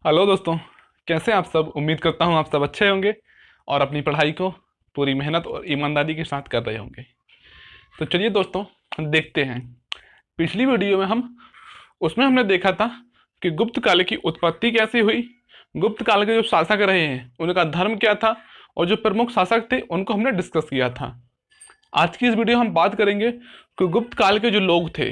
Hello दोस्तों। कैसे हैं आप सब? उम्मीद करता हूं आप सब अच्छे होंगे और अपनी पढ़ाई को पूरी मेहनत और ईमानदारी के साथ कर रहे होंगे। तो चलिए दोस्तों, देखते हैं। पिछली वीडियो में उसमें हमने देखा था कि गुप्त काल की उत्पत्ति कैसे हुई, गुप्त काल के जो शासक रहे हैं उनका धर्म क्या था और जो प्रमुख शासक थे उनको हमने डिस्कस किया था। आज की इस वीडियो में हम बात करेंगे कि गुप्त काल के जो लोग थे,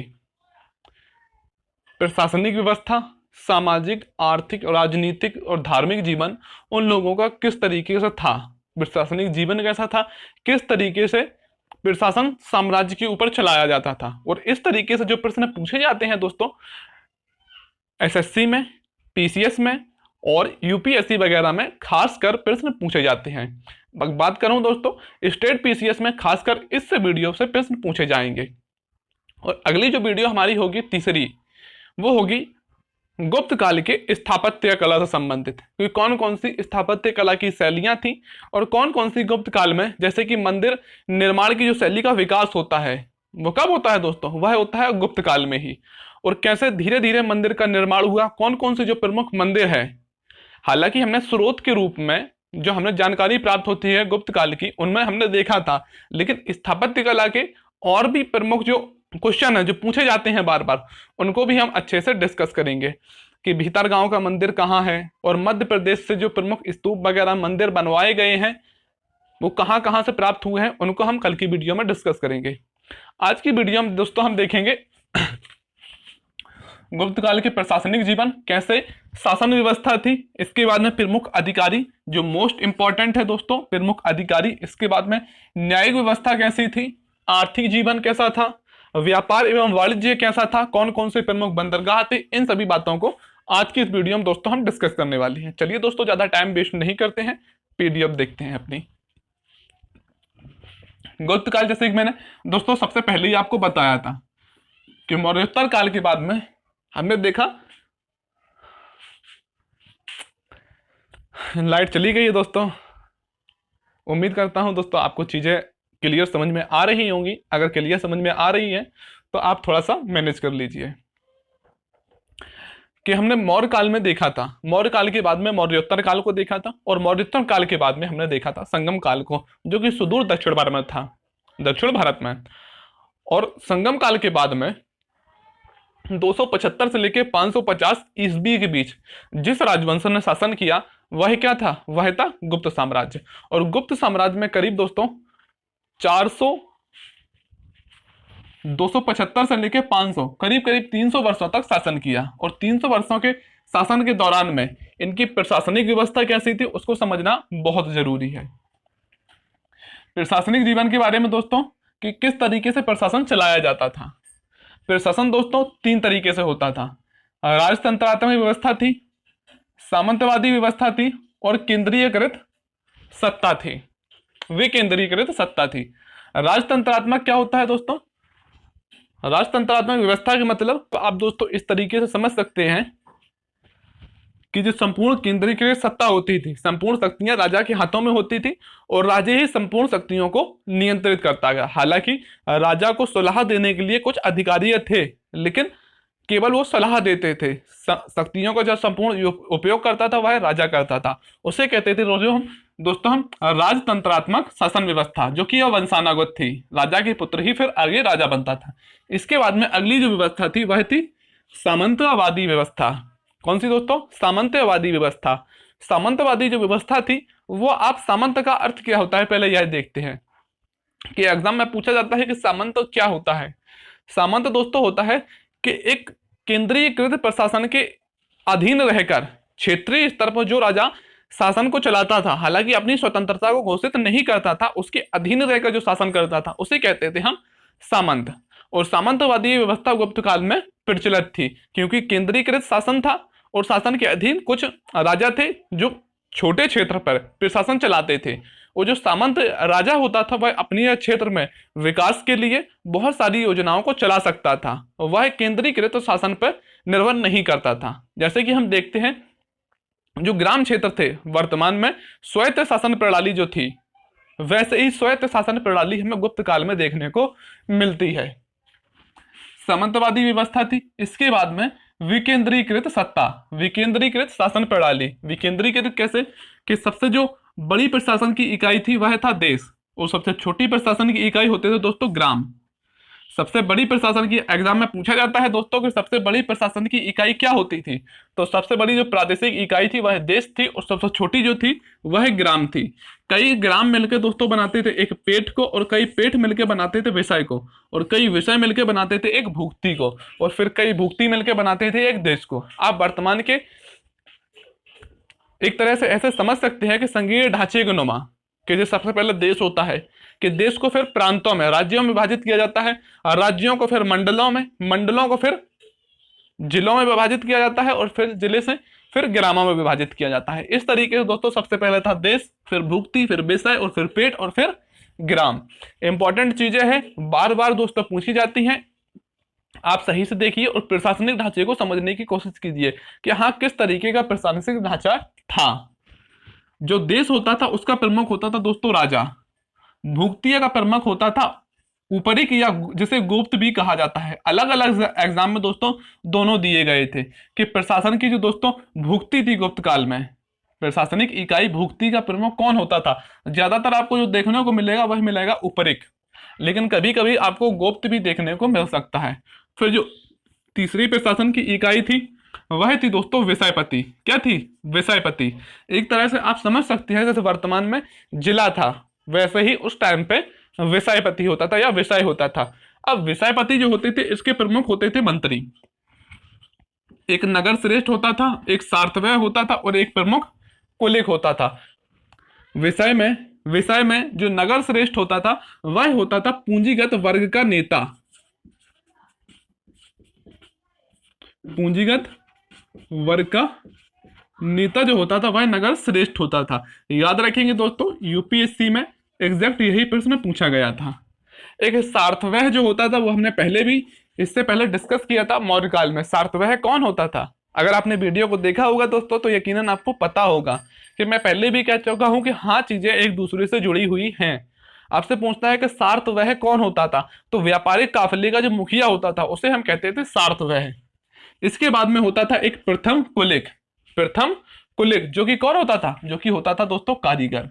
प्रशासनिक व्यवस्था, सामाजिक, आर्थिक, राजनीतिक और धार्मिक जीवन उन लोगों का किस तरीके से था, प्रशासनिक जीवन कैसा था, किस तरीके से प्रशासन साम्राज्य के ऊपर चलाया जाता था। और इस तरीके से जो प्रश्न पूछे जाते हैं दोस्तों एसएससी में, पीसीएस में और यूपीएससी वगैरह में खासकर प्रश्न पूछे जाते हैं। बात करूं दोस्तों स्टेट पीसीएस में खासकर इस वीडियो से प्रश्न पूछे जाएंगे। और अगली जो वीडियो हमारी होगी तीसरी, वो होगी गुप्त काल के स्थापत्य कला से संबंधित, कि कौन कौन सी स्थापत्य कला की शैलियां थी और कौन कौन सी गुप्त काल में, जैसे कि मंदिर निर्माण की जो शैली का विकास होता है वो कब होता है दोस्तों? वह होता है गुप्त काल में ही। और कैसे धीरे धीरे मंदिर का निर्माण हुआ, कौन कौन से जो प्रमुख मंदिर है। हालांकि हमने स्रोत के रूप में जो हमें जानकारी प्राप्त होती है गुप्त काल की, उनमें हमने देखा था, लेकिन स्थापत्य कला के और भी प्रमुख जो क्वेश्चन है जो पूछे जाते हैं बार बार, उनको भी हम अच्छे से डिस्कस करेंगे कि भीतरगांव का मंदिर कहाँ है और मध्य प्रदेश से जो प्रमुख स्तूप वगैरह मंदिर बनवाए गए हैं वो कहाँ कहाँ से प्राप्त हुए हैं, उनको हम कल की वीडियो में डिस्कस करेंगे। आज की वीडियो में दोस्तों हम देखेंगे गुप्त काल के प्रशासनिक जीवन, कैसे शासन व्यवस्था थी, इसके बाद में प्रमुख अधिकारी जो मोस्ट इंपॉर्टेंट है दोस्तों, प्रमुख अधिकारी, इसके बाद में न्यायिक व्यवस्था कैसी थी, आर्थिक जीवन कैसा था, व्यापार एवं वाणिज्य कैसा था, कौन कौन से प्रमुख बंदरगाह थे, इन सभी बातों को आज की इस वीडियो में दोस्तों हम डिस्कस करने वाले हैं। चलिए दोस्तों ज्यादा टाइम वेस्ट नहीं करते हैं, पीडीएफ देखते हैं अपनी। गुप्त काल, जैसे कि मैंने दोस्तों सबसे पहले ही आपको बताया था कि मौर्योत्तर काल के बाद में हमने देखा, लाइट चली गई है दोस्तों। उम्मीद करता हूं दोस्तों आपको चीजें क्लियर समझ में आ रही होंगी। अगर क्लियर समझ में आ रही है तो आप थोड़ा सा मैनेज कर लीजिए। कि हमने मौर्य काल में देखा था, मौर्य काल के बाद में मौर्योत्तर काल को देखा था, और मौर्योत्तर काल के बाद में हमने देखा था संगम काल को, जो कि सुदूर दक्षिण भारत में था, दक्षिण भारत में। और संगम काल के बाद में 275 से लेकर 550 ईस्वी के बीच जिस राजवंश ने शासन किया वह क्या था? वह था गुप्त साम्राज्य। और गुप्त साम्राज्य में करीब दोस्तों 275 से लेकर 500 करीब करीब 300 वर्षों तक शासन किया। और 300 वर्षों के शासन के दौरान में इनकी प्रशासनिक व्यवस्था कैसी थी उसको समझना बहुत जरूरी है। प्रशासनिक जीवन के बारे में दोस्तों कि किस तरीके से प्रशासन चलाया जाता था। प्रशासन दोस्तों 3 तरीके से होता था। राजतंत्रात्मक व्यवस्था थी, सामंतवादी व्यवस्था थी और केंद्रीयकृत सत्ता थी। विकेंद्रीकृत सत्ता थी। राजतंत्रात्मक क्या होता है दोस्तों? राजतंत्रात्मक व्यवस्था के मतलब तो आप दोस्तों इस तरीके से समझ सकते हैं कि जो संपूर्ण केंद्रीकृत सत्ता होती थी, संपूर्ण शक्तियां राजा के हाथों में होती थी और राजा ही संपूर्ण शक्तियों को नियंत्रित करता गया। हालांकि राजा को सलाह देने के लिए कुछ अधिकारी थे, लेकिन केवल वो सलाह देते थे। शक्तियों का जो संपूर्ण उपयोग करता था वह राजा करता था। उसे कहते थे दोस्तों हम राजतंत्रात्मक शासन व्यवस्था, जो कि वंशानुगत थी। राजा के पुत्र ही फिर आगे राजा बनता था। इसके बाद में अगली जो व्यवस्था थी वह थी सामंतवादी व्यवस्था। कौन सी दोस्तों? सामंतवादी व्यवस्था। सामंतवादी जो व्यवस्था थी वो, आप सामंत का अर्थ क्या होता है पहले यह देखते हैं कि एग्जाम में पूछा जाता है कि सामंत क्या होता है। सामंत दोस्तों होता है कि एक केंद्रीयकृत प्रशासन के अधीन रहकर क्षेत्रीय स्तर पर जो राजा शासन को चलाता था, हालांकि अपनी स्वतंत्रता को घोषित नहीं करता था, उसके अधीन रहकर जो शासन करता था उसे कहते थे हम सामंत। और सामंतवादी व्यवस्था गुप्त काल में प्रचलित थी, क्योंकि केंद्रीकृत शासन था और शासन के अधीन कुछ राजा थे जो छोटे क्षेत्र पर प्रशासन चलाते थे। वो जो सामंत राजा होता था वह अपने क्षेत्र में विकास के लिए बहुत सारी योजनाओं को चला सकता था। वह केंद्रीकृत शासन पर निर्भर नहीं करता था। जैसे कि हम देखते हैं जो ग्राम क्षेत्र थे, वर्तमान में स्वायत्त शासन प्रणाली जो थी, वैसे ही स्वायत्त शासन प्रणाली हमें गुप्त काल में देखने को मिलती है। सामंतवादी व्यवस्था थी। इसके बाद में विकेंद्रीकृत सत्ता, विकेंद्रीकृत शासन प्रणाली। विकेंद्रीकृत कैसे? कि सबसे जो बड़ी प्रशासन की इकाई थी वह था देश, और सबसे छोटी प्रशासन की इकाई होते थे दोस्तों ग्राम। सबसे बड़ी प्रशासन की एग्जाम में पूछा जाता है दोस्तों कि सबसे बड़ी प्रशासन की इकाई क्या होती थी, तो सबसे बड़ी जो प्रादेशिक इकाई थी वह देश थी, और सबसे छोटी जो थी वह ग्राम थी। कई ग्राम मिलकर दोस्तों बनाते थे एक पेट को, और कई पेट मिलकर बनाते थे विषय को, और कई विषय मिलकर बनाते थे एक भुक्ति को, और फिर कई भुक्ति मिलकर बनाते थे एक देश को। आप वर्तमान के एक तरह से ऐसे समझ सकते हैं कि संघीय ढांचे के नुमा, कि जो सबसे पहले देश होता है, कि देश को फिर प्रांतों में, राज्यों में विभाजित किया जाता है, और राज्यों को फिर मंडलों में, मंडलों को फिर जिलों में विभाजित किया जाता है, और फिर जिले से फिर ग्रामों में विभाजित किया जाता है। इस तरीके से दोस्तों सबसे पहले था देश, फिर भुक्ति, फिर विषय, और फिर पेट, और फिर ग्राम। इंपॉर्टेंट चीजें हैं, बार बार दोस्तों पूछी जाती हैं, आप सही से देखिए और प्रशासनिक ढांचे को समझने की कोशिश कीजिए कि हाँ किस तरीके का प्रशासनिक ढांचा था। जो देश होता था उसका प्रमुख होता था दोस्तों राजा, भुक्तिया का प्रमुख होता था ऊपरी, या जिसे गुप्त भी कहा जाता है। अलग अलग एग्जाम में दोस्तों दोनों दिए गए थे कि प्रशासन की जो दोस्तों भुक्ति थी गुप्त काल में, प्रशासनिक इकाई भुक्ति का प्रमुख कौन होता था? ज्यादातर आपको जो देखने को मिलेगा वह मिलेगा ऊपरिक, लेकिन कभी कभी आपको गुप्त भी देखने को मिल सकता है। फिर जो तीसरी प्रशासन की इकाई थी वह थी दोस्तों विषयपति। क्या थी? विषयपति। एक तरह से आप समझ सकते हैं जैसे वर्तमान में जिला था, वैसे ही उस टाइम पे विषयपति होता था या विषय होता था। अब विषयपति जो होते थे इसके प्रमुख होते थे मंत्री। एक नगर श्रेष्ठ होता था, एक सार्थव्य होता था, और एक प्रमुख कुलिक होता था। विषय में जो नगर श्रेष्ठ होता था वह होता था पूंजीगत वर्ग का नेता। पूंजीगत वर्ग का नेता जो होता था वह नगर श्रेष्ठ होता था। याद रखेंगे दोस्तों, यूपीएससी में एग्जैक्ट यही प्रश्न पूछा गया था। एक सार्थव्य जो होता था वो हमने पहले भी इससे पहले डिस्कस किया था मौर्य काल में। सार्थव्य कौन होता था? अगर आपने वीडियो को देखा होगा दोस्तों तो यकीनन आपको पता होगा कि मैं पहले भी कह चुका हूं कि हाँ चीजें एक दूसरे से जुड़ी हुई हैं। आपसे पूछता है कि सार्थव्य कौन होता था, तो व्यापारिक काफिले का जो मुखिया होता था उसे हम कहते थे सार्थव्य। इसके बाद में होता था एक प्रथम कुलिक। प्रथम कुलिक जो कि कौन होता था? जो कि होता था दोस्तों कारीगर।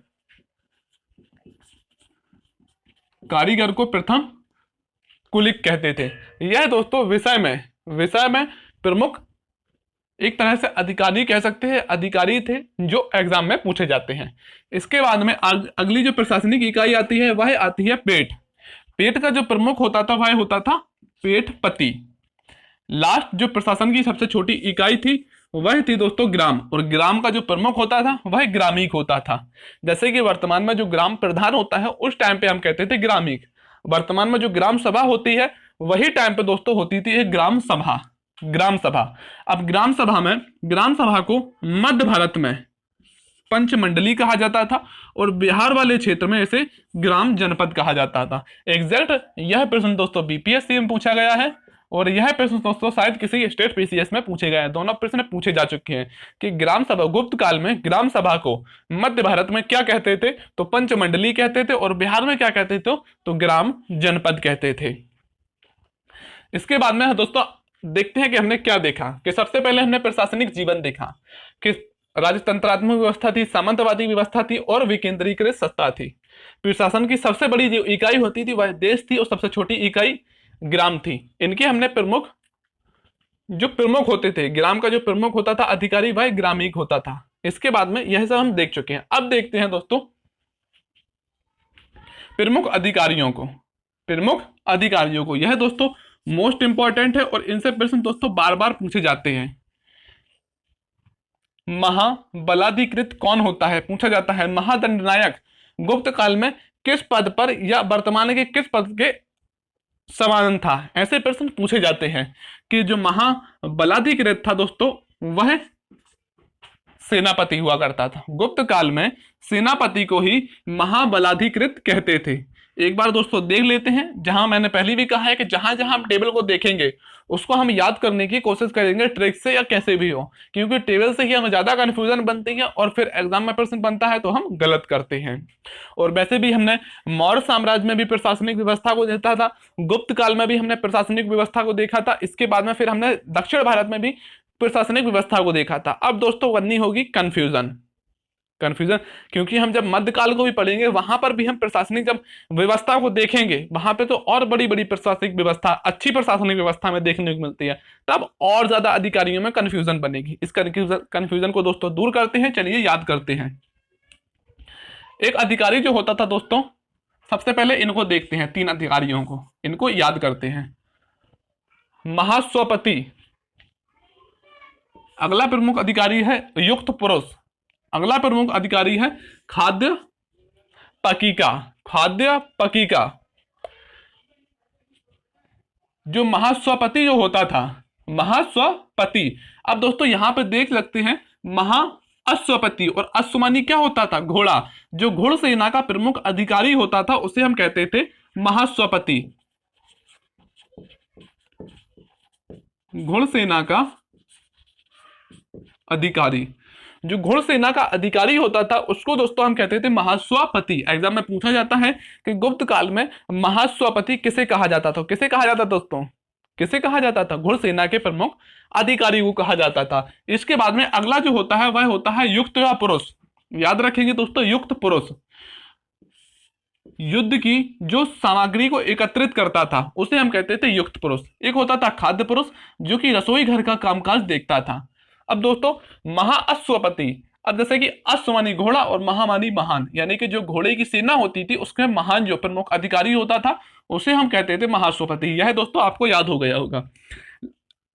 कारीगर को प्रथम कुलिक कहते थे। यह दोस्तों विषय में प्रमुख एक तरह से अधिकारी कह सकते हैं, अधिकारी थे जो एग्जाम में पूछे जाते हैं। इसके बाद में अगली जो प्रशासनिक इकाई आती है वह आती है पेट। पेट का जो प्रमुख होता था वह होता था पेटपति। लास्ट जो प्रशासन की सबसे छोटी इकाई थी वह थी दोस्तों ग्राम, और ग्राम का जो प्रमुख होता था वह ग्रामीक होता था। जैसे कि वर्तमान में जो ग्राम प्रधान होता है उस टाइम पे हम कहते थे ग्रामीक। वर्तमान में जो ग्राम सभा होती है वही टाइम पे दोस्तों होती थी एक ग्राम सभा। ग्राम सभा। अब ग्राम सभा को मध्य भारत में पंचमंडली कहा जाता था, और बिहार वाले क्षेत्र में इसे ग्राम जनपद कहा जाता था। एग्जैक्ट यह प्रश्न दोस्तों बीपीएससी में पूछा गया है, और यह प्रश्न दोस्तों शायद किसी स्टेट पीसीएस में पूछे गए हैं। दोनों प्रश्न पूछे जा चुके हैं कि ग्राम सभा, गुप्त काल में ग्राम सभा को मध्य भारत में क्या कहते थे? तो पंचमंडली कहते थे, और बिहार में क्या कहते थे? तो ग्राम जनपद कहते थे। इसके बाद में दोस्तों देखते हैं कि हमने क्या देखा, कि सबसे पहले हमने प्रशासनिक जीवन देखा कि राजतंत्रात्मक व्यवस्था थी, सामंतवादी व्यवस्था थी, और विकेंद्रीकृत सत्ता थी। प्रशासन की सबसे बड़ी जो इकाई होती थी वह देश थी, और सबसे छोटी इकाई ग्राम थी। इनके हमने प्रमुख होते थे, ग्राम का जो प्रमुख होता था अधिकारी वह ग्रामीक होता था। इसके बाद में यह सब हम देख चुके हैं। अब देखते हैं दोस्तों प्रमुख अधिकारियों को। यह दोस्तों मोस्ट इंपॉर्टेंट है, और इनसे प्रश्न दोस्तों बार बार पूछे जाते हैं। महाबलाधिकृत कौन होता है? पूछा जाता है। महादंडनायक गुप्त काल में किस पद पर या वर्तमान के किस पद के समान था? ऐसे प्रश्न पूछे जाते हैं कि जो महाबलाधिकृत था दोस्तों वह सेनापति हुआ करता था। गुप्त काल में सेनापति को ही महाबलाधिकृत कहते थे। एक बार दोस्तों देख लेते हैं। जहां मैंने पहले भी कहा है कि जहां जहां हम टेबल को देखेंगे उसको हम याद करने की कोशिश करेंगे, ट्रिक से या कैसे भी हो, क्योंकि टेबल से ही हमें ज्यादा कंफ्यूजन बनती है और फिर एग्जाम में प्रश्न बनता है तो हम गलत करते हैं। और वैसे भी हमने मौर्य साम्राज्य में भी प्रशासनिक व्यवस्था को देखा था, गुप्त काल में भी हमने प्रशासनिक व्यवस्था को देखा था, इसके बाद में फिर हमने दक्षिण भारत में भी प्रशासनिक व्यवस्था को देखा था। अब दोस्तों बननी होगी कंफ्यूजन। कंफ्यूजन क्योंकि हम जब मध्यकाल को भी पढ़ेंगे वहां पर भी हम प्रशासनिक जब व्यवस्था को देखेंगे वहां पे तो और बड़ी बड़ी प्रशासनिक व्यवस्था, अच्छी प्रशासनिक व्यवस्था में देखने को मिलती है, तब और ज्यादा अधिकारियों में कंफ्यूजन बनेगी। इस कंफ्यूजन को दोस्तों दूर करते हैं, चलिए याद करते हैं। एक अधिकारी जो होता था दोस्तों, सबसे पहले इनको देखते हैं, 3 अधिकारियों को, इनको याद करते हैं। महाश्वपति, अगला प्रमुख अधिकारी है युक्त पुरुष, अगला प्रमुख अधिकारी है खाद्य पकिका, खाद्य पकिका। जो महाश्वपति जो होता था, महाश्वपति, अब दोस्तों यहां पे देख लगते हैं महाअश्वपति, और अश्वमानी क्या होता था, घोड़ा। जो घुड़सेना का प्रमुख अधिकारी होता था उसे हम कहते थे महाश्वपति, घुड़सेना का अधिकारी। जो घुड़सेना का अधिकारी होता था उसको दोस्तों हम कहते थे महाश्वपति। एग्जाम में पूछा जाता है कि गुप्त काल में महाश्वपति किसे कहा जाता था, किसे कहा जाता दोस्तों, किसे कहा जाता था, घुड़सेना के प्रमुख अधिकारी को कहा जाता था। इसके बाद में अगला जो होता है वह होता है युक्त पुरुष। याद रखेंगे दोस्तों, युक्त पुरुष युद्ध की जो सामग्री को एकत्रित करता था उसे हम कहते थे युक्त पुरुष। एक होता था खाद्य पुरुष जो कि रसोई घर का कामकाज देखता था। अब दोस्तों महाअश्वपति, अब जैसे कि अश्व मानी घोड़ा और महा मानी महान, यानी कि जो घोड़े की सेना होती थी उसमें महान जो प्रमुख अधिकारी होता था उसे हम कहते थे महाअश्वपति। यह दोस्तों आपको याद हो गया होगा।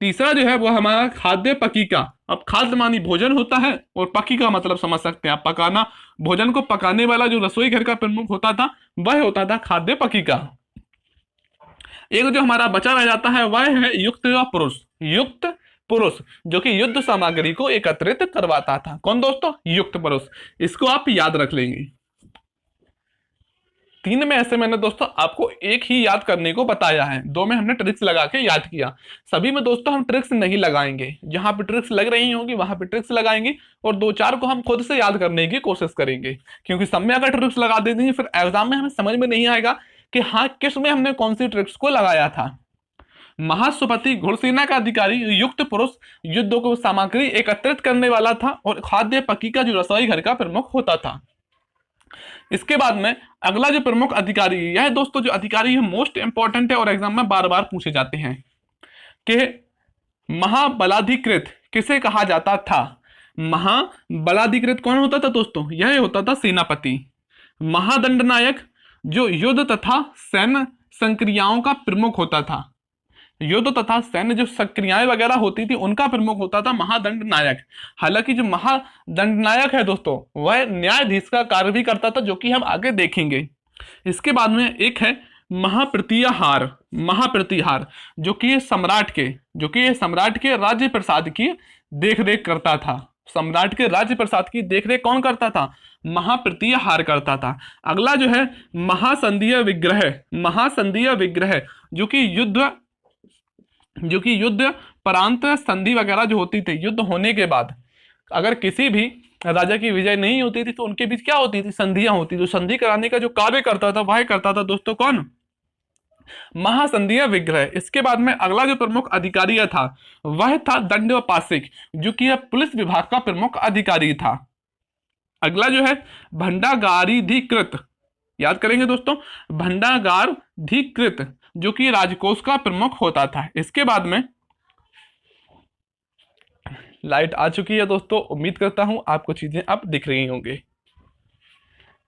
तीसरा जो है वो हमारा खाद्य पकीका। अब खाद्य मानी भोजन होता है और पकीका मतलब समझ सकते हैं आप, पकाना, भोजन को पकाने वाला जो रसोई घर का प्रमुख होता था वह होता था खाद्य पकीका। एक जो हमारा बचा रह जाता है वह है युक्त पुरुष, युक्त पुरुष जो कि युद्ध सामग्री को एकत्रित करवाता था। कौन दोस्तों, युक्त पुरुष। इसको आप याद रख लेंगे। 3 में ऐसे मैंने दोस्तों आपको एक ही याद करने को बताया है, 2 में हमने ट्रिक्स लगा के याद किया। सभी में दोस्तों हम ट्रिक्स नहीं लगाएंगे, जहां पे ट्रिक्स लग रही होंगी वहां पे ट्रिक्स लगाएंगे और 2-4 को हम खुद से याद करने की कोशिश करेंगे, क्योंकि सब में अगर ट्रिक्स लगा देते हैं फिर एग्जाम में हमें समझ में नहीं आएगा कि हाँ किस में हमने कौन सी ट्रिक्स को लगाया था। महाश्वपति घुड़सेना का अधिकारी, युक्त पुरुष युद्धों को सामग्री एकत्रित करने वाला था और खाद्य पकीका जो रसोई घर का प्रमुख होता था। इसके बाद में अगला जो प्रमुख अधिकारी, यह दोस्तों जो अधिकारी है मोस्ट इंपॉर्टेंट है और एग्जाम में बार बार पूछे जाते हैं कि महाबलाधिकृत किसे कहा जाता था। महाबलाधिकृत कौन होता था दोस्तों, यह होता था सेनापति। महादंडनायक जो युद्ध तथा सैन्य संक्रियाओं का प्रमुख होता था, युद्ध तथा सैन्य जो सक्रियाएं वगैरह होती थी उनका प्रमुख होता था महादंड नायक। हालांकि जो महादंड नायक है दोस्तों वह न्यायाधीश का कार्य भी करता था, जो कि हम आगे देखेंगे। इसके बाद में एक है महाप्रतिहार, महाप्रतिहार जो कि सम्राट के राज्य प्रसाद की देखरेख करता था। सम्राट के राज्य प्रसाद की देखरेख कौन करता था, महाप्रतिहार करता था। अगला जो है महासंधीय विग्रह, महासंधीय विग्रह जो कि युद्ध परांत संधि वगैरह जो होती थी, युद्ध होने के बाद अगर किसी भी राजा की विजय नहीं होती थी तो उनके बीच क्या होती थी, संधियां होती। जो संधि कराने का जो कार्य करता था वह करता था दोस्तों कौन, महासंधीय विग्रह। इसके बाद में अगला जो प्रमुख अधिकारी था वह था दंडोपासिक जो कि पुलिस विभाग का प्रमुख अधिकारी था। अगला जो है भंडागारिधिकृत, याद करेंगे दोस्तों, भंडागारिधिकृत जो कि राजकोष का प्रमुख होता था। इसके बाद में लाइट आ चुकी है दोस्तों, उम्मीद करता हूं आपको चीजें अब दिख रही होंगी।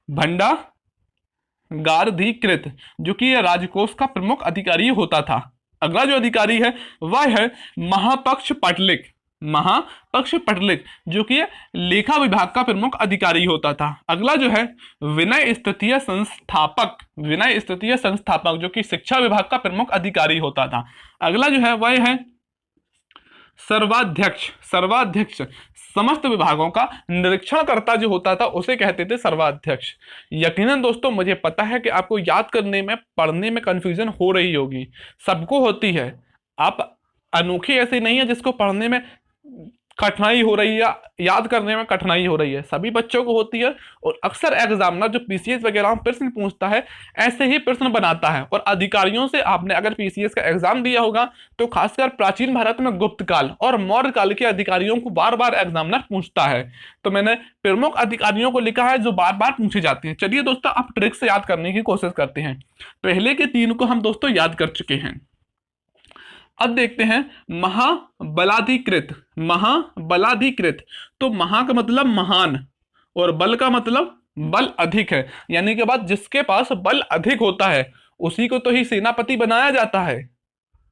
भंडागारिधिकृत जो कि राजकोष का प्रमुख अधिकारी होता था। अगला जो अधिकारी है वह है महापक्ष पटलिक, महापक्ष पटलिक जो कि लेखा विभाग का प्रमुख अधिकारी होता था। अगला जो है विनय स्तुतीय संस्थापक, विनय स्तुतीय संस्थापक जो कि शिक्षा विभाग का प्रमुख अधिकारी होता था। अगला जो है वह है सर्वाध्यक्ष, सर्वाध्यक्ष समस्त विभागों का निरीक्षणकर्ता जो होता था उसे कहते थे सर्वाध्यक्ष। यकीनन दोस्तों मुझे पता है कि आपको याद करने में, पढ़ने में कंफ्यूजन हो रही होगी, सबको होती है। आप अनोखी ऐसी नहीं है जिसको पढ़ने में कठिनाई हो रही है, याद करने में कठिनाई हो रही है, सभी बच्चों को होती है। और अक्सर एग्जामिनर जो पीसीएस वगैरह में प्रश्न पूछता है ऐसे ही प्रश्न बनाता है। और अधिकारियों से आपने अगर पीसीएस का एग्जाम दिया होगा तो खासकर प्राचीन भारत में गुप्त काल और मौर्य काल के अधिकारियों को बार बार एग्जामिनर पूछता है। तो मैंने प्रमुख अधिकारियों को लिखा है जो बार बार पूछे जाते हैं। चलिए दोस्तों आप ट्रिक से याद करने की कोशिश करते हैं। पहले के तीन को हम दोस्तों याद कर चुके हैं। अब देखते हैं महाबलाधिकृत, महाबलाधिकृत। तो महा का मतलब महान और बल का मतलब बल अधिक है, यानी कि बात जिसके पास बल अधिक होता है उसी को तो ही सेनापति बनाया जाता है।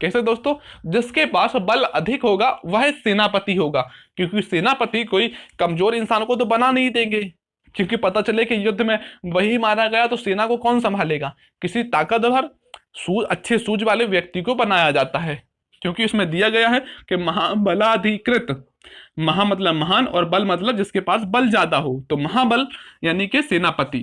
कैसे दोस्तों? जिसके पास बल अधिक होगा वह सेनापति होगा, क्योंकि सेनापति कोई कमजोर इंसान को तो बना नहीं देंगे, क्योंकि पता चले कि युद्ध में वही मारा गया तो सेना को कौन संभालेगा। किसी ताकतवर अच्छे सूझ वाले व्यक्ति को बनाया जाता है, क्योंकि उसमें दिया गया है कि महाबलाधिकृत, महा मतलब महान और बल मतलब जिसके पास बल ज्यादा हो, तो महाबल यानी कि सेनापति।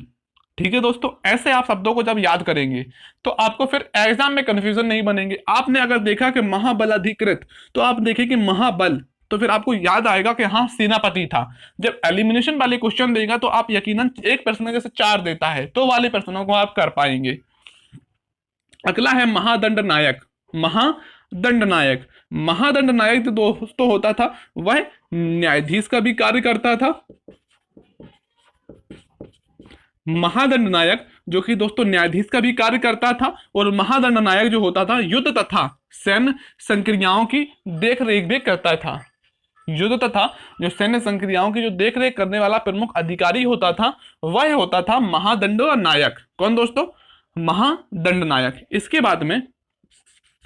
ठीक है दोस्तों, ऐसे आप शब्दों को जब याद करेंगे तो आपको फिर एग्जाम में कंफ्यूजन नहीं बनेंगे। आपने अगर देखा कि महाबलाधिकृत तो आप देखें कि महाबल, तो फिर आपको याद आएगा कि हाँ सेनापति था। जब एलिमिनेशन वाले क्वेश्चन देगा तो आप यकीनन एक प्रश्न जैसे 4 देता है तो वाले प्रश्नों को आप कर पाएंगे। अगला है महादंड नायक, महादंड नायक। महादंड नायक जो दोस्तों होता था वह न्यायाधीश का भी कार्य करता था। महादंड नायक जो कि दोस्तों न्यायाधीश का भी कार्य करता था, और महादंड नायक जो होता था युद्ध तथा सैन्य संक्रियाओं की देख रेख भी करता था। युद्ध तथा जो सैन्य संक्रियाओं की जो देख रेख करने वाला प्रमुख अधिकारी होता था वह होता था महादंड नायक। कौन दोस्तों? महादंड नायक। इसके बाद में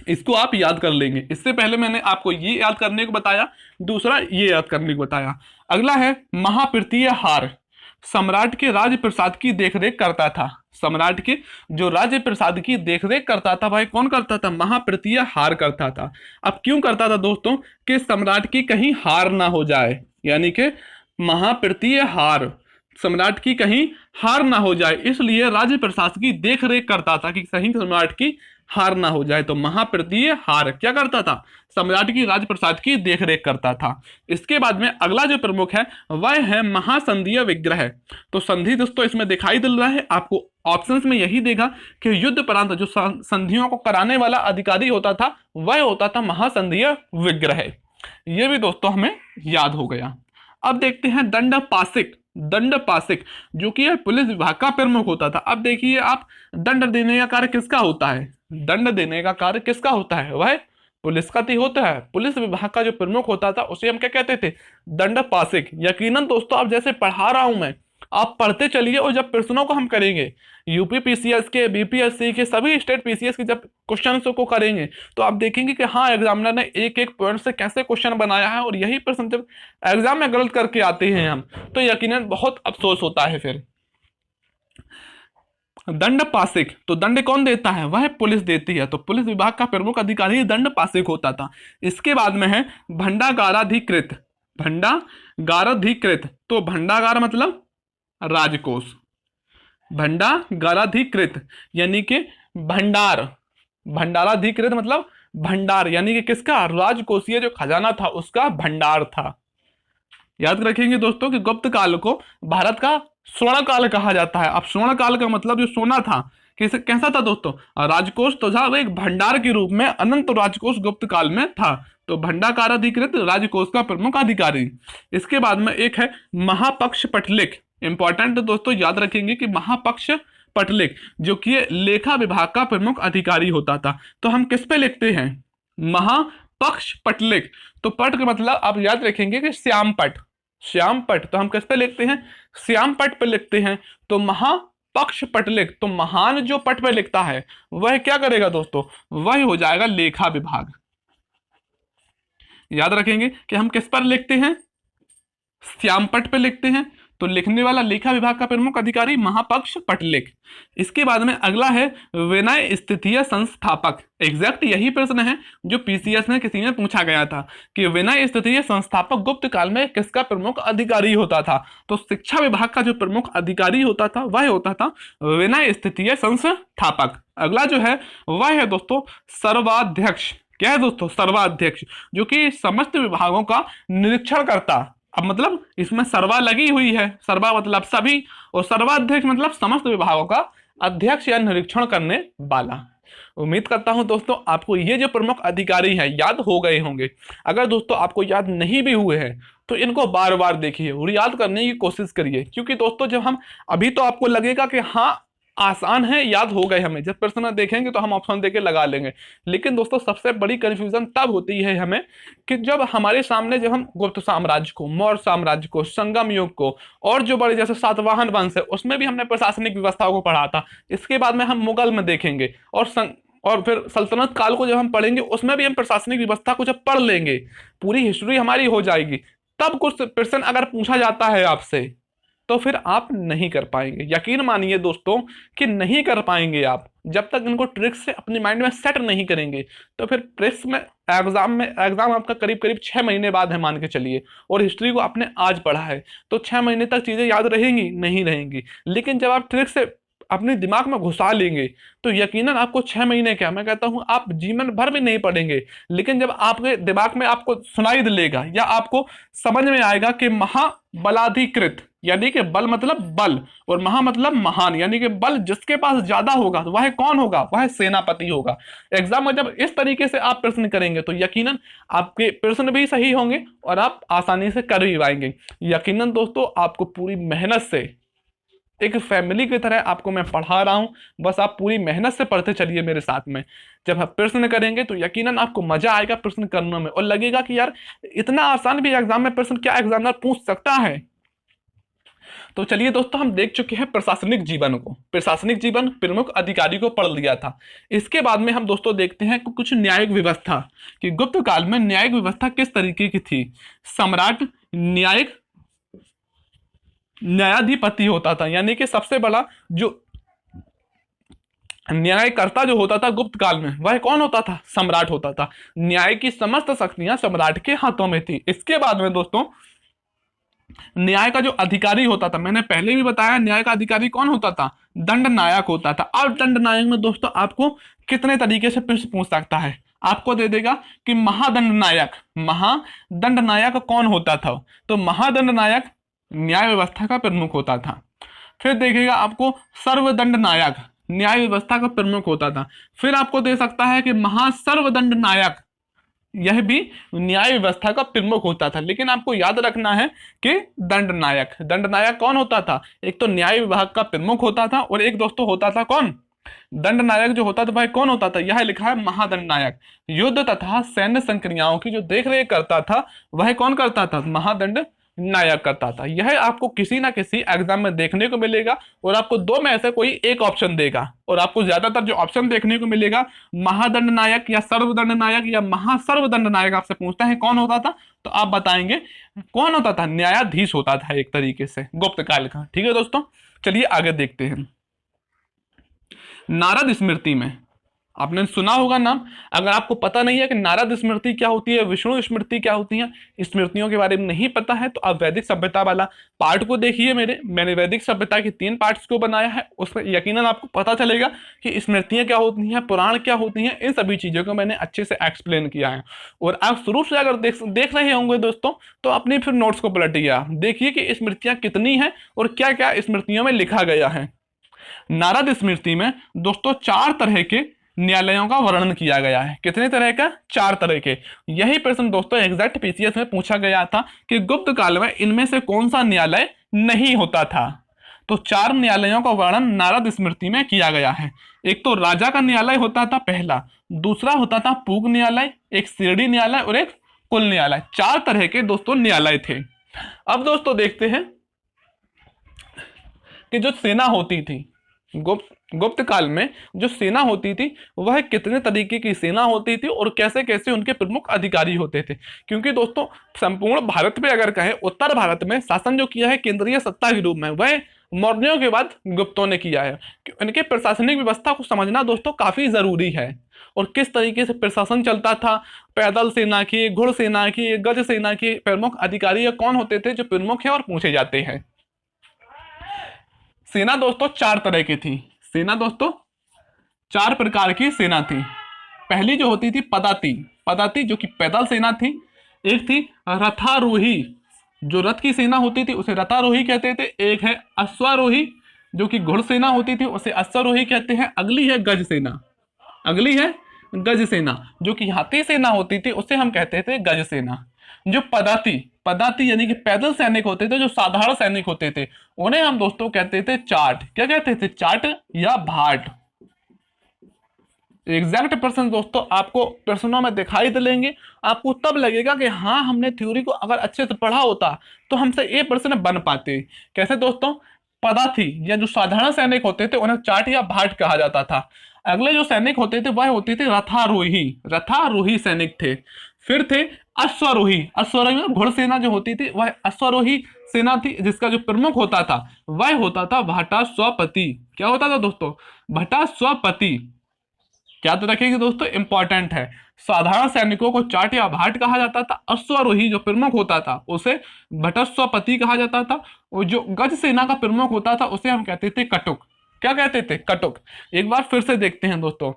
इसको आप याद कर लेंगे। इससे पहले मैंने आपको ये याद करने को बताया, दूसरा ये याद करने को बताया। अगला है महाप्रीतीय हार। सम्राट के राज प्रसाद की देखरेख करता था। सम्राट के जो राज्य प्रसाद की देखरेख करता था भाई कौन करता था? महाप्रीतीय हार करता था। अब क्यों करता था दोस्तों? कि सम्राट की कहीं हार ना हो जाए, यानी कि महाप्रीतीय हार, सम्राट की कहीं हार ना हो जाए, इसलिए राज्य प्रशासन की देखरेख करता था कि कहीं सम्राट की हार ना हो जाए। तो महाप्रीतीय हार क्या करता था? सम्राट की राजप्रसाद की देखरेख करता था। इसके बाद में अगला जो प्रमुख है वह है महासंधीय विग्रह। तो संधि दोस्तों इसमें दिखाई दे रहा है आपको, ऑप्शंस में यही देगा कि युद्ध प्रांत जो संधियों को कराने वाला अधिकारी होता था वह होता था महासंधीय विग्रह। यह भी दोस्तों हमें याद हो गया। अब देखते हैं दंडपासिक। दंडपासिक जो कि पुलिस विभाग का प्रमुख होता था। अब देखिए आप, दंड देने का कार्य किसका होता है? दंड देने का कार्य किसका होता है? वह पुलिस का ही होता है। पुलिस विभाग का जो प्रमुख होता था उसे हम क्या कहते थे? दंडपासिक। यकीनन दोस्तों अब जैसे पढ़ा रहा हूं मैं, आप पढ़ते चलिए और जब प्रश्नों को हम करेंगे यूपी पीसीएस के, बीपीएससी के, सभी स्टेट पीसीएस के जब क्वेश्चन को करेंगे तो आप देखेंगे कि हाँ एग्जामिनर ने एक एक पॉइंट से कैसे क्वेश्चन बनाया है, और यही प्रश्न जब एग्जाम में गलत करके आते हैं हम तो यकीनन बहुत अफसोस होता है। फिर दंडपासिक, तो दंड कौन देता है? वह पुलिस देती है। तो पुलिस विभाग का प्रमुख अधिकारी दंडपासिक होता था। इसके बाद में है भंडागाराधिकृत। भंडागाराधिकृत, तो भंडागार मतलब राजकोष, भंडागाराधिकृत यानी कि भंडार, भंडाराधिकृत मतलब भंडार यानी कि किसका? राजकोषीय जो खजाना था उसका भंडार था। याद रखेंगे दोस्तों कि गुप्त काल को भारत का स्वर्ण काल कहा जाता है। अब स्वर्ण काल का मतलब जो सोना था कैसा था दोस्तों? राजकोष तो था एक भंडार के रूप में, अनंत राजकोष गुप्त काल में था। तो भंडागाराधिकृत राजकोष का प्रमुख अधिकारी। इसके बाद में एक है महापक्ष पटलिक। इंपॉर्टेंट दोस्तों याद रखेंगे कि महापक्ष पटलिक जो कि लेखा विभाग का प्रमुख अधिकारी होता था। तो हम किस पे लिखते हैं? महापक्ष पटलिक। तो पट का मतलब आप याद रखेंगे कि श्याम पट, श्याम पट। तो हम किस पे लिखते हैं? श्याम पट पे लिखते हैं। तो महापक्ष पटलिक, तो महान जो पट पे लिखता है वह क्या करेगा दोस्तों? वह हो जाएगा लेखा विभाग। याद रखेंगे कि हम किस पर लिखते हैं? श्याम पट पे लिखते हैं। तो लिखने वाला लेखा विभाग का प्रमुख अधिकारी महापक्ष पटलिक। इसके बाद में अगला है विनय स्थितीय संस्थापक। एग्जैक्ट यही प्रश्न है जो पीसीएस में किसी में पूछा गया था कि विनय स्थितीय संस्थापक गुप्त काल में किसका प्रमुख अधिकारी होता था। तो शिक्षा विभाग का जो प्रमुख अधिकारी होता था वह होता था विनय स्थितीय संस्थापक। अगला जो है वह है दोस्तों सर्वाध्यक्ष। क्या है दोस्तों? सर्वाध्यक्ष, जो कि समस्त विभागों का निरीक्षण करता। अब मतलब इसमें सर्वा लगी हुई है, सर्वा मतलब सभी, और सर्वाध्यक्ष मतलब समस्त विभागों का अध्यक्ष या निरीक्षण करने वाला। उम्मीद करता हूं दोस्तों आपको ये जो प्रमुख अधिकारी हैं याद हो गए होंगे। अगर दोस्तों आपको याद नहीं भी हुए हैं तो इनको बार बार देखिए और याद करने की कोशिश करिए, क्योंकि दोस्तों जब हम अभी तो आपको लगेगा कि हाँ आसान है, याद हो गए हमें, जब प्रश्न देखेंगे तो हम ऑप्शन देके लगा लेंगे। लेकिन दोस्तों सबसे बड़ी कंफ्यूजन तब होती है हमें कि जब हमारे सामने जब हम गुप्त साम्राज्य को, मौर्य साम्राज्य को, संगम युग को, और जो बड़े जैसे सातवाहन वंश है उसमें भी हमने प्रशासनिक व्यवस्थाओं को पढ़ा था। इसके बाद में हम मुगल में देखेंगे और फिर सल्तनत काल को जब हम पढ़ेंगे उसमें भी हम प्रशासनिक व्यवस्था को जब पढ़ लेंगे, पूरी हिस्ट्री हमारी हो जाएगी, तब कुछ प्रश्न अगर पूछा जाता है आपसे तो फिर आप नहीं कर पाएंगे। यकीन मानिए दोस्तों कि नहीं कर पाएंगे आप जब तक इनको ट्रिक से अपनी माइंड में सेट नहीं करेंगे। तो फिर ट्रिक्स में एग्जाम आपका करीब करीब 6 महीने बाद है मान के चलिए, और हिस्ट्री को आपने आज पढ़ा है तो 6 महीने तक चीजें याद रहेंगी? नहीं रहेंगी। लेकिन जब आप ट्रिक से अपने दिमाग में घुसा लेंगे तो यकीनन आपको 6 महीने क्या, मैं कहता हूं आप जीवन भर भी नहीं पढ़ेंगे, लेकिन जब आपके दिमाग में आपको सुनाई देगा या आपको समझ में आएगा कि महाबलाधिकृत, यानी कि बल मतलब बल और महा मतलब महान, यानी कि बल जिसके पास ज्यादा होगा तो वह कौन होगा? वह सेनापति होगा। एग्जाम में जब इस तरीके से आप प्रश्न करेंगे तो यकीनन आपके प्रश्न भी सही होंगे और आप आसानी से कर भी पाएंगे। यकीनन दोस्तों आपको पूरी मेहनत से, एक फैमिली की तरह आपको मैं पढ़ा रहा हूं, बस आप पूरी मेहनत से पढ़ते चलिए मेरे साथ में। जब आप प्रश्न करेंगे तो यकीनन आपको मजा आएगा प्रश्न करने में और लगेगा कि यार इतना आसान भी एग्जाम में प्रश्न क्या एग्जामिनर पूछ सकता है। तो चलिए दोस्तों हम देख चुके हैं प्रशासनिक जीवन को, प्रशासनिक जीवन प्रमुख अधिकारी को पढ़ लिया था। इसके बाद में हम दोस्तों देखते हैं कुछ न्यायिक व्यवस्था कि गुप्त काल में न्यायिक व्यवस्था किस तरीके की थी। सम्राट न्यायाधिपति होता था, यानी कि सबसे बड़ा जो न्यायकर्ता जो होता था गुप्त काल में वह कौन होता था? सम्राट होता था। न्याय की समस्त शक्तियां सम्राट के हाथों में थी। इसके बाद में दोस्तों न्याय का जो अधिकारी होता था, मैंने पहले भी बताया न्याय का अधिकारी कौन होता था? दंड नायक होता था। अब दंड नायक में दोस्तों आपको कितने तरीके से प्रश्न पूछ सकता है? आपको दे देगा कि महादंड नायक कौन होता था? तो महादंड नायक न्याय व्यवस्था का प्रमुख होता था। फिर देखिएगा आपको सर्वदंड नायक न्याय व्यवस्था का प्रमुख होता था। फिर आपको दे सकता है कि महासर्वदंड नायक, यह भी न्याय व्यवस्था का प्रमुख होता था। लेकिन आपको याद रखना है कि दंड नायक कौन होता था? एक तो न्याय विभाग का प्रमुख होता था और एक दोस्तों होता था कौन? दंड नायक जो होता था वह कौन होता था? यह लिखा है महादंड नायक। युद्ध तथा सैन्य संक्रियाओं की जो देखरेख करता था वह कौन करता था? महादंड नायक करता था। यह आपको किसी ना किसी एग्जाम में देखने को मिलेगा और आपको दो में से कोई एक ऑप्शन देगा, और आपको ज्यादातर जो ऑप्शन देखने को मिलेगा महादंड नायक या सर्वदंड नायक या महासर्वदंड नायक आपसे पूछता है कौन होता था, तो आप बताएंगे कौन होता था? न्यायाधीश होता था एक तरीके से गुप्त काल का। ठीक है दोस्तों, चलिए आगे देखते हैं। नारद स्मृति में आपने सुना होगा नाम। अगर आपको पता नहीं है कि नारद स्मृति क्या होती है, विष्णु स्मृति क्या होती है, स्मृतियों के बारे में नहीं पता है, तो आप वैदिक सभ्यता वाला पार्ट को देखिए। मैंने वैदिक सभ्यता के 3 पार्ट्स को बनाया है, उसमें यकीनन आपको पता चलेगा कि स्मृतियां क्या होती हैं, पुराण क्या होती हैं, इन सभी चीजों को मैंने अच्छे से एक्सप्लेन किया है। और आप शुरू से अगर देख रहे होंगे दोस्तों तो अपनी फिर नोट्स को पलटिए, देखिए कि स्मृतियां कितनी हैं और क्या क्या स्मृतियों में लिखा गया है। नारद स्मृति में दोस्तों 4 तरह के न्यायालयों का वर्णन किया गया है। कितने तरह का? 4 तरह के। यही प्रश्न दोस्तों एग्जैक्ट पीसीएस में पूछा गया था कि गुप्त काल में इनमें से कौन सा न्यायालय नहीं होता था। तो 4 न्यायालयों का वर्णन नारद स्मृति में किया गया है। एक तो राजा का न्यायालय होता था पहला, दूसरा होता था पूग न्यायालय, एक शिरडी न्यायालय और एक कुल न्यायालय। 4 तरह के दोस्तों न्यायालय थे। अब दोस्तों देखते हैं कि जो सेना होती थी गुप्त काल में जो सेना होती थी वह कितने तरीके की सेना होती थी और कैसे कैसे उनके प्रमुख अधिकारी होते थे। क्योंकि दोस्तों संपूर्ण भारत में अगर कहें, उत्तर भारत में शासन जो किया है केंद्रीय सत्ता के रूप में, वह मौर्यों के बाद गुप्तों ने किया है। इनके प्रशासनिक व्यवस्था को समझना दोस्तों काफी जरूरी है, और किस तरीके से प्रशासन चलता था, पैदल सेना की, घुड़ सेना की, गज सेना की प्रमुख अधिकारी कौन होते थे जो प्रमुख है और पूछे जाते हैं। सेना दोस्तों चार तरह की थी। सेना दोस्तों चार प्रकार की सेना थी। पहली जो होती थी पदाती, पदाती जो कि पैदल सेना थी। एक थी रथारोही, जो रथ की सेना होती थी उसे रथारोही कहते थे। एक है अश्वारोही जो कि घुड़ सेना होती थी, उसे अश्वारोही कहते हैं। अगली है गज सेना, अगली है गज सेना जो कि हाथी सेना होती थी, उसे हम कहते थे गज सेना। जो पदाती, पदाती यानी कि पैदल सैनिक होते थे, जो साधारण सैनिक होते थे, उन्हें हम दोस्तों कहते थे चाट। क्या कहते थे? चाट या भाट। एग्जैक्ट प्रश्न दोस्तों आपको प्रश्नों में दिखाई देंगे, आपको तब लगेगा कि हाँ हमने थ्योरी को अगर अच्छे से पढ़ा होता तो हमसे ये प्रश्न बन पाते। कैसे दोस्तों? पदाती या जो साधारण सैनिक होते थे उन्हें चाट या भाट कहा जाता था। अगले जो सैनिक होते थे वह होते थे रथारोही, रथारोही सैनिक थे। फिर थे अश्वारोही, अश्वारोही में घुड़ सेना जो होती थी वह अश्वारोही सेना थी, जिसका जो प्रमुख होता था वह होता था भट्टाश्वपति। क्या होता था दोस्तों? भट्टाश्वपति। याद रखिएगा दोस्तों, इंपॉर्टेंट है। साधारण सैनिकों को चाट या भाट कहा जाता था। अश्वारोही जो प्रमुख होता था उसे भट्टाश्वपति कहा जाता था, और जो गज सेना का प्रमुख होता था उसे हम कहते थे कटुक। क्या कहते थे? कटुक। एक बार फिर से देखते हैं दोस्तों,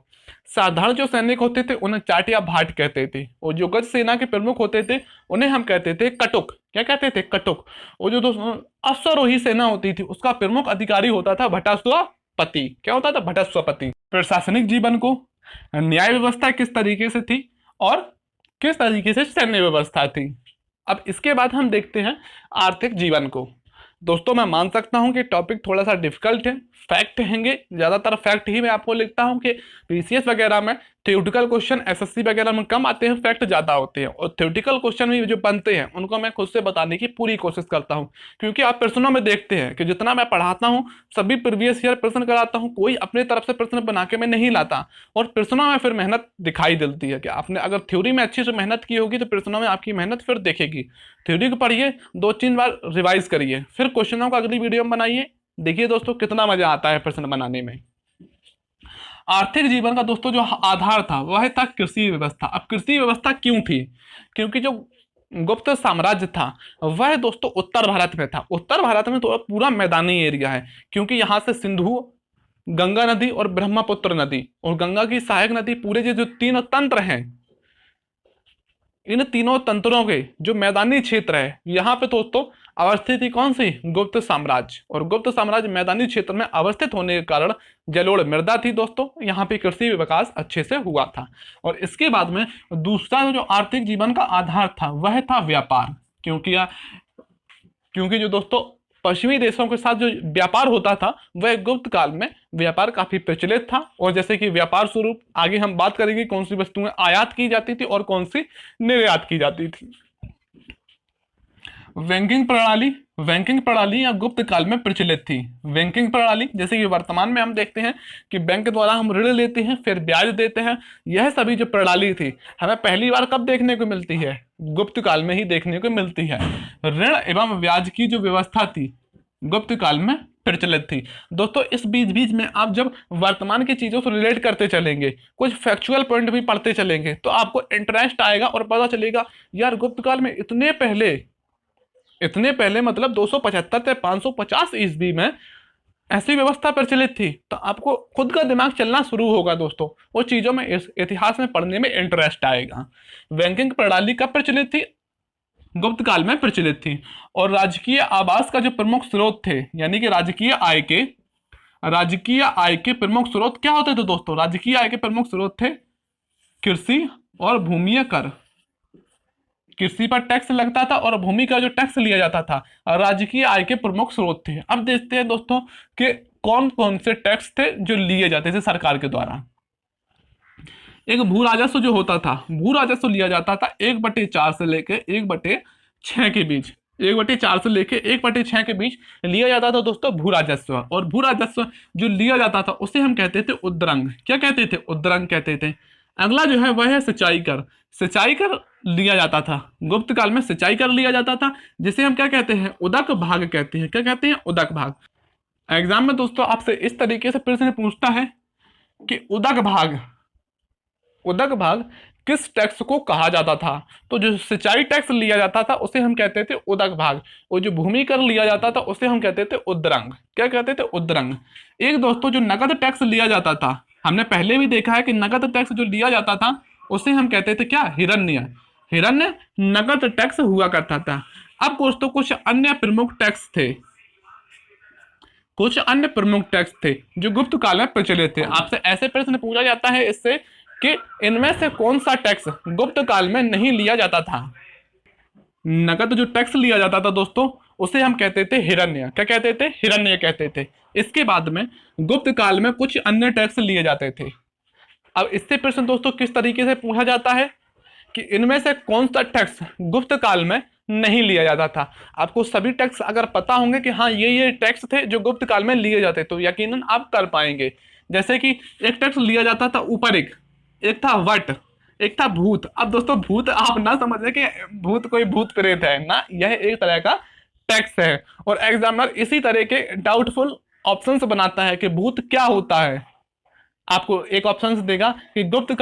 साधारण जो सैनिक होते थे उन्हें चाट या भाट कहते थे, और जो गज सेना के प्रमुख होते थे उन्हें हम कहते थे कटुक। क्या कहते थे? कटुक। और जो दोस्तों अश्वारोही सेना होती थी उसका प्रमुख अधिकारी होता था भट्टाश्वपति। क्या होता था? भट्टाश्वपति। प्रशासनिक जीवन को न्याय व्यवस्था किस तरीके से थी और किस तरीके से सैन्य व्यवस्था थी। अब इसके बाद हम देखते हैं आर्थिक जीवन को। दोस्तों मैं मान सकता हूं कि टॉपिक थोड़ा सा डिफिकल्ट है, फैक्ट हैंगे, ज़्यादातर फैक्ट ही मैं आपको लिखता हूं कि पीसीएस वगैरह में थ्योरेटिकल क्वेश्चन एसएससी वगैरह में कम आते हैं, फैक्ट ज़्यादा होते हैं, और थ्योरेटिकल क्वेश्चन भी जो बनते हैं उनको मैं खुद से बताने की पूरी कोशिश करता हूं। क्योंकि आप प्रश्नों में देखते हैं कि जितना मैं पढ़ाता हूं सभी प्रीवियस ईयर प्रश्न कराता हूं, कोई अपने तरफ से प्रश्न बना के मैं नहीं लाता, और प्रश्नों में फिर मेहनत दिखाई देती है कि आपने अगर थ्योरी में अच्छी से मेहनत की होगी तो प्रश्नों में आपकी मेहनत फिर देखेगी। थ्योरी को पढ़िए, 2-3 बार रिवाइज करिए, फिर क्वेश्चनों को अगली वीडियो में बनाइए। देखिए दोस्तों कितना मजा आता है प्रश्न बनाने में। आर्थिक जीवन का दोस्तों जो आधार था वह था कृषि व्यवस्था। अब कृषि व्यवस्था क्यों थी? क्योंकि जो गुप्त साम्राज्य था वह दोस्तों उत्तर भारत में था। उत्तर भारत में तो पूरा मैदानी एरिया है, क्योंकि यहाँ से सिंधु, गंगा नदी और ब्रह्मपुत्र नदी और गंगा की सहायक नदी, पूरे जो तीन तंत्र हैं, इन तीनों तंत्रों के जो मैदानी क्षेत्र है यहाँ पे दोस्तों अवस्थित थी कौन सी? गुप्त साम्राज्य। और गुप्त साम्राज्य मैदानी क्षेत्र में अवस्थित होने के कारण जलोढ़ मृदा थी दोस्तों, यहाँ पे कृषि विकास अच्छे से हुआ था। और इसके बाद में दूसरा जो आर्थिक जीवन का आधार था वह था व्यापार। क्योंकि जो दोस्तों पश्चिमी देशों के साथ जो व्यापार होता था वह गुप्त काल में व्यापार काफी प्रचलित था। और जैसे कि व्यापार स्वरूप आगे हम बात करेंगे कौन सी वस्तुएं आयात की जाती थी और कौन सी निर्यात की जाती थी। बैंकिंग प्रणाली या गुप्त काल में प्रचलित थी। बैंकिंग प्रणाली जैसे कि वर्तमान में हम देखते हैं कि बैंक द्वारा हम ऋण लेते हैं फिर ब्याज देते हैं, यह सभी जो प्रणाली थी हमें पहली बार कब देखने को मिलती है? गुप्त काल में ही देखने को मिलती है। ऋण एवं ब्याज की जो व्यवस्था थी गुप्त काल में प्रचलित थी। दोस्तों इस बीच में आप जब वर्तमान की चीजों से रिलेट करते चलेंगे, कुछ फैक्चुअल पॉइंट भी पढ़ते चलेंगे, तो आपको इंटरेस्ट आएगा और पता चलेगा यार गुप्त काल में इतने पहले मतलब 275 से 550 ईस्वी में ऐसी व्यवस्था प्रचलित थी। तो आपको खुद का दिमाग चलना शुरू होगा दोस्तों, वो चीजों में इतिहास में पढ़ने में इंटरेस्ट आएगा। बैंकिंग प्रणाली कब प्रचलित थी? गुप्त काल में प्रचलित थी। और राजकीय आवास का जो प्रमुख स्रोत थे, यानी कि राजकीय आय के प्रमुख स्रोत क्या होते थे दोस्तों? राजकीय आय के प्रमुख स्रोत थे कृषि और भूमि कर। कृषि पर टैक्स लगता था और भूमि का जो टैक्स लिया जाता था राजकीय आय के प्रमुख स्रोत थे। अब देखते हैं दोस्तों कि कौन कौन से टैक्स थे जो लिए जाते थे सरकार के द्वारा। एक भू राजस्व जो होता था, भू राजस्व लिया जाता था 1/4 से लेकर 1/6 के बीच। 1/4 से लेके 1/6 के बीच लिया जाता था दोस्तों भू राजस्व। और भू राजस्व जो लिया जाता था उसे हम कहते थे उद्रंग। क्या कहते थे? उद्रंग कहते थे। अगला जो है वह है सिंचाई कर। सिंचाई कर लिया जाता था, गुप्त काल में सिंचाई कर लिया जाता था, जिसे हम क्या कहते हैं? उदक भाग कहते हैं। क्या कहते हैं? उदक भाग। एग्जाम में दोस्तों आपसे इस तरीके से प्रश्न पूछता है कि उदक भाग किस टैक्स को कहा जाता था? तो जो सिंचाई टैक्स लिया जाता था उसे हम कहते थे उदक भाग, और जो भूमि कर लिया जाता था उसे हम कहते थे उद्रंग। क्या कहते थे? उद्रंग। एक दोस्तों जो नगद टैक्स लिया जाता था, हमने पहले भी देखा है कि नगद टैक्स जो लिया जाता था उसे हम कहते थे क्या? हिरण्य। हिरण्य नगद टैक्स हुआ करता था। अब दोस्तों कुछ अन्य प्रमुख टैक्स थे, कुछ अन्य प्रमुख टैक्स थे जो गुप्त काल में प्रचलित थे। आपसे ऐसे प्रश्न पूछा जाता है इससे कि इनमें से कौन सा टैक्स गुप्त काल में नहीं लिया जाता था? नगद जो टैक्स लिया जाता था दोस्तों उसे हम कहते थे हिरण्य। क्या कहते थे? हिरण्य कहते थे। इसके बाद में गुप्त काल में कुछ अन्य टैक्स लिए जाते थे। अब इससे प्रश्न दोस्तों किस तरीके से पूछा जाता है कि इनमें से कौन सा टैक्स गुप्त काल में नहीं लिया जाता था? आपको सभी टैक्स अगर पता होंगे कि हाँ ये टैक्स थे जो गुप्त काल में लिए जाते, तो यकीनन आप कर पाएंगे। जैसे कि एक टैक्स लिया जाता था ऊपरिक, एक था वट, एक था भूत। अब दोस्तों भूत आप ना समझे कि भूत कोई भूत प्रेत है ना, यह एक तरह का टैक्स है। और एग्जामिनर इसी तरह के डाउटफुल ऑप्शंस बनाता है कि भूत क्या होता है। आपको एक ऑप्शन देगा कि गुप्त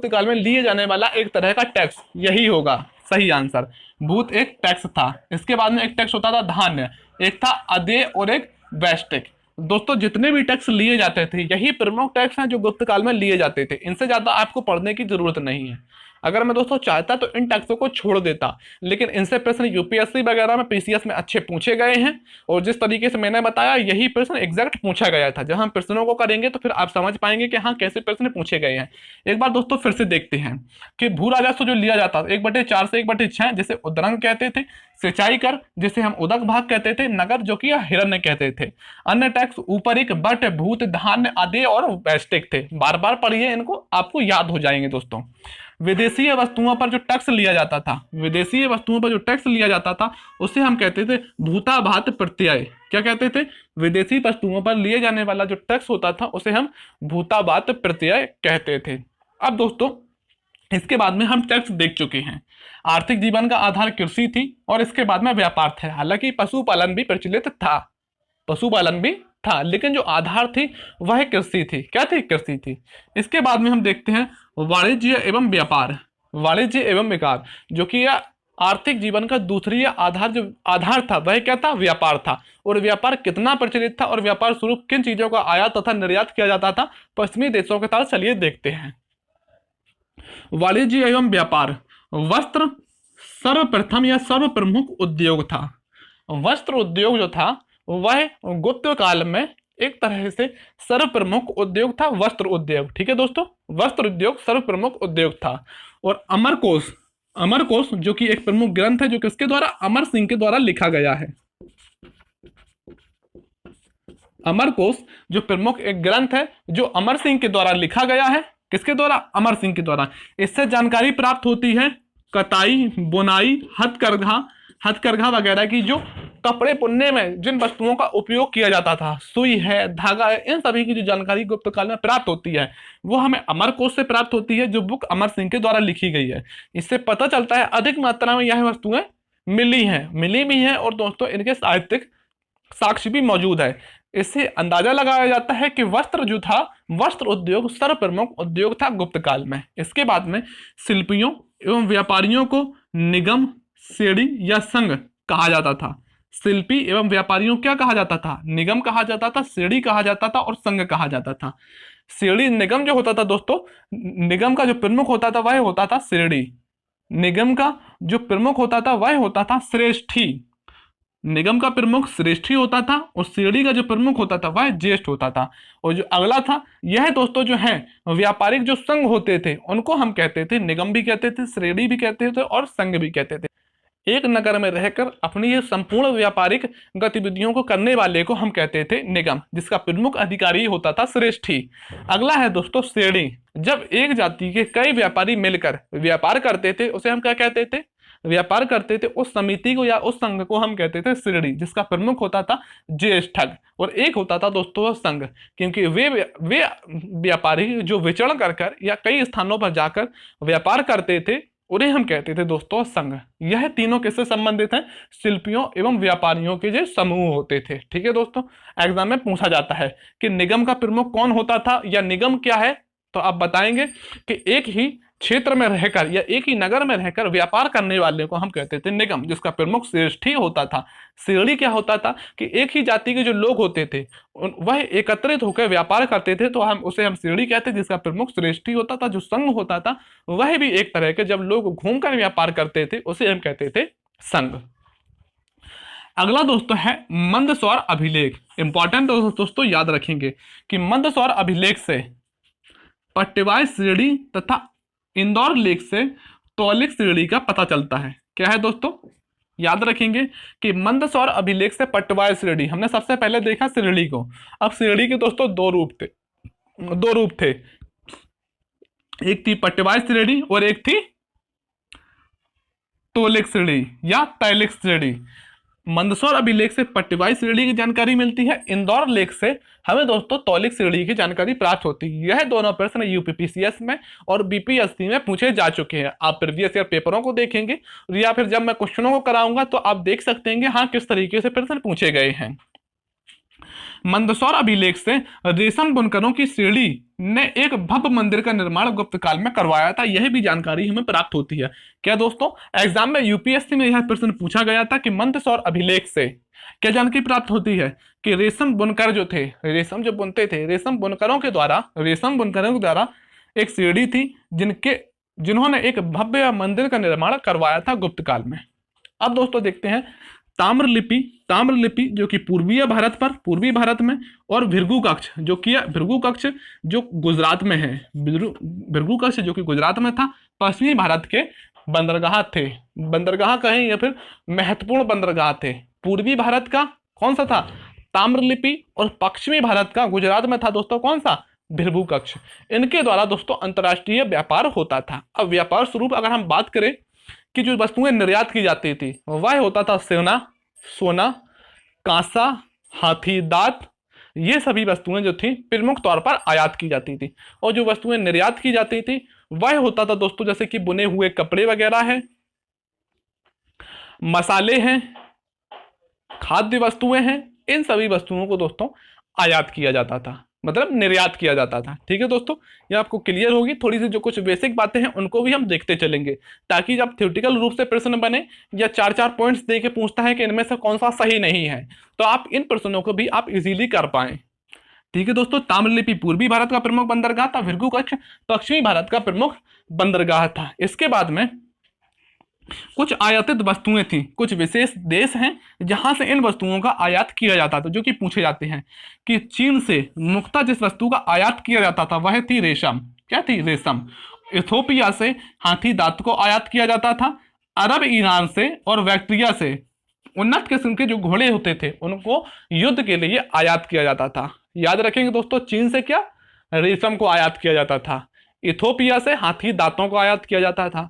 काल में लिए जाने वाला एक तरह का टैक्स, यही होगा सही आंसर। भूत एक टैक्स था। इसके बाद में एक टैक्स होता था धान्य, एक था अदेय और एक वैष्टिक। दोस्तों जितने भी टैक्स लिए जाते थे यही प्रमुख टैक्स हैं जो गुप्त काल में लिए जाते थे। इनसे ज्यादा आपको पढ़ने की जरूरत नहीं है। अगर मैं दोस्तों चाहता तो इन टैक्सों को छोड़ देता, लेकिन इनसे प्रश्न यूपीएससी वगैरह में पीसीएस में अच्छे पूछे गए हैं, और जिस तरीके से मैंने बताया यही प्रश्न एग्जैक्ट पूछा गया था। जब हम प्रश्नों को करेंगे तो फिर आप समझ पाएंगे कि हाँ कैसे प्रश्न पूछे गए हैं। एक बार दोस्तों फिर से देखते हैं कि भू राजस्व जो लिया जाता था 1/4 से 1/6 जिसे उद्रंग कहते थे, सिंचाई कर जिसे हम उदक भाग कहते थे, नगर जो कि हिरण्य कहते थे, अन्य टैक्स ऊपरिक, बट, भूत, धान्य, अदेय और वैष्टिक थे। बार बार पढ़िए इनको, आपको याद हो जाएंगे दोस्तों। विदेशी वस्तुओं पर जो टैक्स लिया जाता था, विदेशी वस्तुओं पर जो टैक्स लिया जाता था उसे हम कहते थे भूताभात प्रत्यय। क्या कहते थे? विदेशी वस्तुओं पर लिए जाने वाला जो टैक्स होता था उसे हम भूताभात प्रत्यय कहते थे। अब दोस्तों इसके बाद में हम टैक्स देख चुके हैं। आर्थिक जीवन का आधार कृषि थी और इसके बाद में व्यापार था। हालांकि पशुपालन भी प्रचलित था, पशुपालन भी था, लेकिन जो आधार थी वह कृषि थी। क्या थी? कृषि थी। इसके बाद में हम देखते हैं वाणिज्य एवं व्यापार। वाणिज्य एवं व्यापार जो कि यह आर्थिक जीवन का दूसरी आधार जो आधार था वह क्या था? व्यापार था। और व्यापार कितना प्रचलित था और व्यापार स्वरूप किन चीजों का आयात तथा निर्यात किया जाता था पश्चिमी देशों के साथ, चलिए देखते हैं। वाणिज्य एवं व्यापार। वस्त्र सर्वप्रथम या सर्वप्रमुख उद्योग था। वस्त्र उद्योग जो था वह गुप्त काल में एक तरह से सर्वप्रमुख उद्योग था, वस्त्र उद्योग। ठीक है दोस्तों, वस्त्र उद्योग सर्वप्रमुख उद्योग था। और अमरकोश, अमरकोश जो कि एक प्रमुख ग्रंथ है जो किसके द्वारा? अमर सिंह के द्वारा लिखा गया है। अमरकोश जो प्रमुख एक ग्रंथ है जो अमर सिंह के द्वारा लिखा गया है। किसके द्वारा? अमर सिंह के द्वारा। इससे जानकारी प्राप्त होती है कताई, बुनाई, हथकरघा वगैरह की, जो कपड़े बुनने में जिन वस्तुओं का उपयोग किया जाता था, सुई है, धागा है, इन सभी की जो जानकारी गुप्त काल में प्राप्त होती है वो हमें अमरकोश से प्राप्त होती है, जो बुक अमर सिंह के द्वारा लिखी गई है। इससे पता चलता है अधिक मात्रा में यह वस्तुएं मिली भी हैं और दोस्तों इनके साहित्यिक साक्ष्य भी मौजूद है। इससे अंदाजा लगाया जाता है कि वस्त्र जो था, वस्त्र उद्योग सर्वप्रमुख उद्योग था गुप्त काल में। इसके बाद में शिल्पियों एवं व्यापारियों को निगम, सेड़ी या संघ कहा जाता था। शिल्पी एवं व्यापारियों क्या कहा जाता था? निगम कहा जाता था, सेड़ी कहा जाता था और संघ कहा जाता था। सेड़ी निगम जो होता था दोस्तों, निगम का जो प्रमुख होता था वह होता था सेड़ी। निगम का जो प्रमुख होता था वह होता था श्रेष्ठी। निगम का प्रमुख श्रेष्ठी होता था और सेड़ी का जो प्रमुख होता था वह ज्येष्ठ होता था। और जो अगला था, यह दोस्तों जो है व्यापारिक जो संघ होते थे उनको हम कहते थे, निगम भी कहते थे, श्रेणी भी कहते थे और संघ भी कहते थे। एक नगर में रहकर अपनी ये संपूर्ण व्यापारिक गतिविधियों को करने वाले को हम कहते थे निगम, जिसका प्रमुख अधिकारी होता था श्रेष्ठी। अगला है दोस्तों सेड़ी। जब एक जाति के कई व्यापारी मिलकर व्यापार करते थे उसे हम क्या कहते थे? व्यापार करते थे उस समिति को या उस संघ को हम कहते थे श्रेणी, जिसका प्रमुख होता था ज्येष्ठक और एक होता था दोस्तों संघ, क्योंकि वे व्यापारी जो विचरण कर या कई स्थानों पर जाकर व्यापार करते थे उन्हें हम कहते थे दोस्तों संघ। यह तीनों किससे संबंधित हैं? शिल्पियों एवं व्यापारियों के जो समूह होते थे। ठीक है दोस्तों, एग्जाम में पूछा जाता है कि निगम का प्रमुख कौन होता था या निगम क्या है, तो आप बताएंगे कि एक ही क्षेत्र में रहकर या एक ही नगर में रहकर व्यापार करने वाले को हम कहते थे निगम, जिसका प्रमुख श्रेष्ठी होता था। श्रेणी क्या होता था कि एक ही जाति के जो लोग होते थे वह एकत्रित होकर व्यापार करते थे, तो हम श्रेणी कहते थे, जिसका प्रमुख श्रेष्ठी होता था। जो संघ होता था वह भी एक तरह के जब लोग घूमकर व्यापार करते थे उसे हम कहते थे संघ। अगला दोस्तों है मंदसौर अभिलेख। इंपॉर्टेंट दोस्तों याद रखेंगे कि मंदसौर अभिलेख से पट्टिवाई श्रेणी तथा इंदौर लेख से तौलिक श्रेणी का पता चलता है। क्या है दोस्तों? याद रखेंगे कि मंदसौर अभिलेख से पट्टिवाई श्रेणी, हमने सबसे पहले देखा श्रेणी को। अब श्रेणी के दोस्तों दो रूप थे, एक थी पट्टिवाई श्रेणी और एक थी तौलिक श्रेणी या तैलिक श्रेणी। मंदसौर अभिलेख से पट्टिवाई श्रेणी की जानकारी मिलती है, इंदौर लेख से हमें दोस्तों तौलिक श्रेणी की जानकारी प्राप्त होती है। यह दोनों प्रश्न यूपीपीसीएस में और बीपीएससी में पूछे जा चुके हैं। आप प्रीवियस ईयर पेपरों को देखेंगे या फिर जब मैं क्वेश्चनों को कराऊंगा तो आप देख सकते हैं हाँ किस तरीके से प्रश्न पूछे गए हैं। मंदसौर अभिलेख से रेशम बुनकरों की श्रेणी ने एक भव्य मंदिर का निर्माण गुप्त काल में करवाया था, यह भी जानकारी हमें प्राप्त होती है। क्या दोस्तों? एग्जाम में यूपीएससी में यह प्रश्न पूछा गया था कि मंदसौर अभिलेख से क्या जानकारी प्राप्त होती है कि रेशम बुनकर जो थे, रेशम जो बुनते थे, रेशम बुनकरों के द्वारा एक श्रेणी थी जिन्होंने एक भव्य मंदिर का निर्माण करवाया था गुप्त काल में। अब दोस्तों देखते हैं ताम्रलिपि जो कि पूर्वी भारत में, और भृगु कक्ष जो गुजरात में है। भृगु कक्ष जो कि गुजरात में था, पश्चिमी भारत के बंदरगाह कहें या फिर महत्वपूर्ण बंदरगाह थे। पूर्वी भारत का कौन सा था? ताम्रलिपि, और पश्चिमी भारत का गुजरात में था दोस्तों कौन सा? भृगु कक्ष। इनके द्वारा दोस्तों अंतर्राष्ट्रीय व्यापार होता था। अब व्यापार स्वरूप अगर हम बात करें कि जो वस्तुएं निर्यात की जाती थी वह होता था सोना, कांसा, हाथी दांत, ये सभी वस्तुएं जो थी प्रमुख तौर पर आयात की जाती थी। और जो वस्तुएं निर्यात की जाती थी वह होता था दोस्तों जैसे कि बुने हुए कपड़े वगैरह हैं, मसाले हैं, खाद्य वस्तुएं हैं, इन सभी वस्तुओं को दोस्तों आयात किया जाता था, मतलब निर्यात किया जाता था। ठीक है दोस्तों, ये आपको क्लियर होगी। थोड़ी सी जो कुछ बेसिक बातें हैं उनको भी हम देखते चलेंगे, ताकि जब थ्योरेटिकल रूप से प्रश्न बने या 4-4 पॉइंट्स दे के पूछता है कि इनमें से कौन सा सही नहीं है, तो आप इन प्रश्नों को भी आप इजीली कर पाए। ठीक है दोस्तों, ताम्रलिपि पूर्वी भारत का प्रमुख बंदरगाह था, भृगु कक्ष पश्चिमी भारत का प्रमुख बंदरगाह था। इसके बाद में कुछ आयातित वस्तुएं थी, कुछ विशेष देश हैं जहां से इन वस्तुओं का आयात किया जाता था, जो कि पूछे जाते हैं कि चीन से मुख्यतः जिस वस्तु का आयात किया जाता था वह थी रेशम। क्या थी? रेशम। इथोपिया से हाथी दांत को आयात किया जाता था। अरब ईरान से और बैक्टीरिया से उन्नत किस्म के जो घोड़े होते थे उनको युद्ध के लिए आयात किया जाता था। याद रखेंगे दोस्तों, चीन से क्या? रेशम को आयात किया जाता था। इथोपिया से हाथी दांतों को आयात किया जाता था।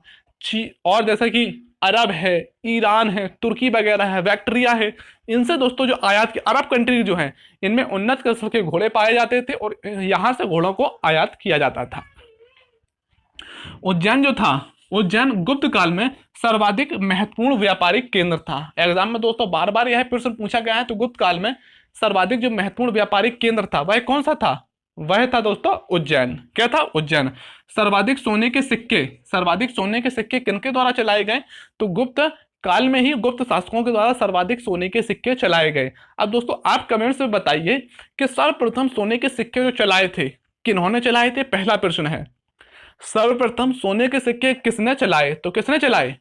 और जैसे कि अरब है, ईरान है, तुर्की वगैरह है, बैक्टीरिया है, इनसे दोस्तों जो आयात की अरब कंट्री जो है इनमें उन्नत किस्म के घोड़े पाए जाते थे और यहां से घोड़ों को आयात किया जाता था। उज्जैन जो था, उज्जैन गुप्त काल में सर्वाधिक महत्वपूर्ण व्यापारिक केंद्र था। एग्जाम में दोस्तों बार बार यह प्रश्न पूछा गया है, तो गुप्त काल में सर्वाधिक जो महत्वपूर्ण व्यापारिक केंद्र था वह कौन सा था? वह था दोस्तों उज्जैन। क्या था? उज्जैन। सर्वाधिक सोने के सिक्के किनके द्वारा चलाए गए? तो गुप्त काल में ही गुप्त शासकों के द्वारा सर्वाधिक सोने के सिक्के चलाए गए। अब दोस्तों आप कमेंट्स में बताइए कि सर्वप्रथम सोने के सिक्के जो चलाए थे किन्होंने चलाए थे? पहला प्रश्न है, सर्वप्रथम सोने के सिक्के किसने चलाए? तो किसने चलाए?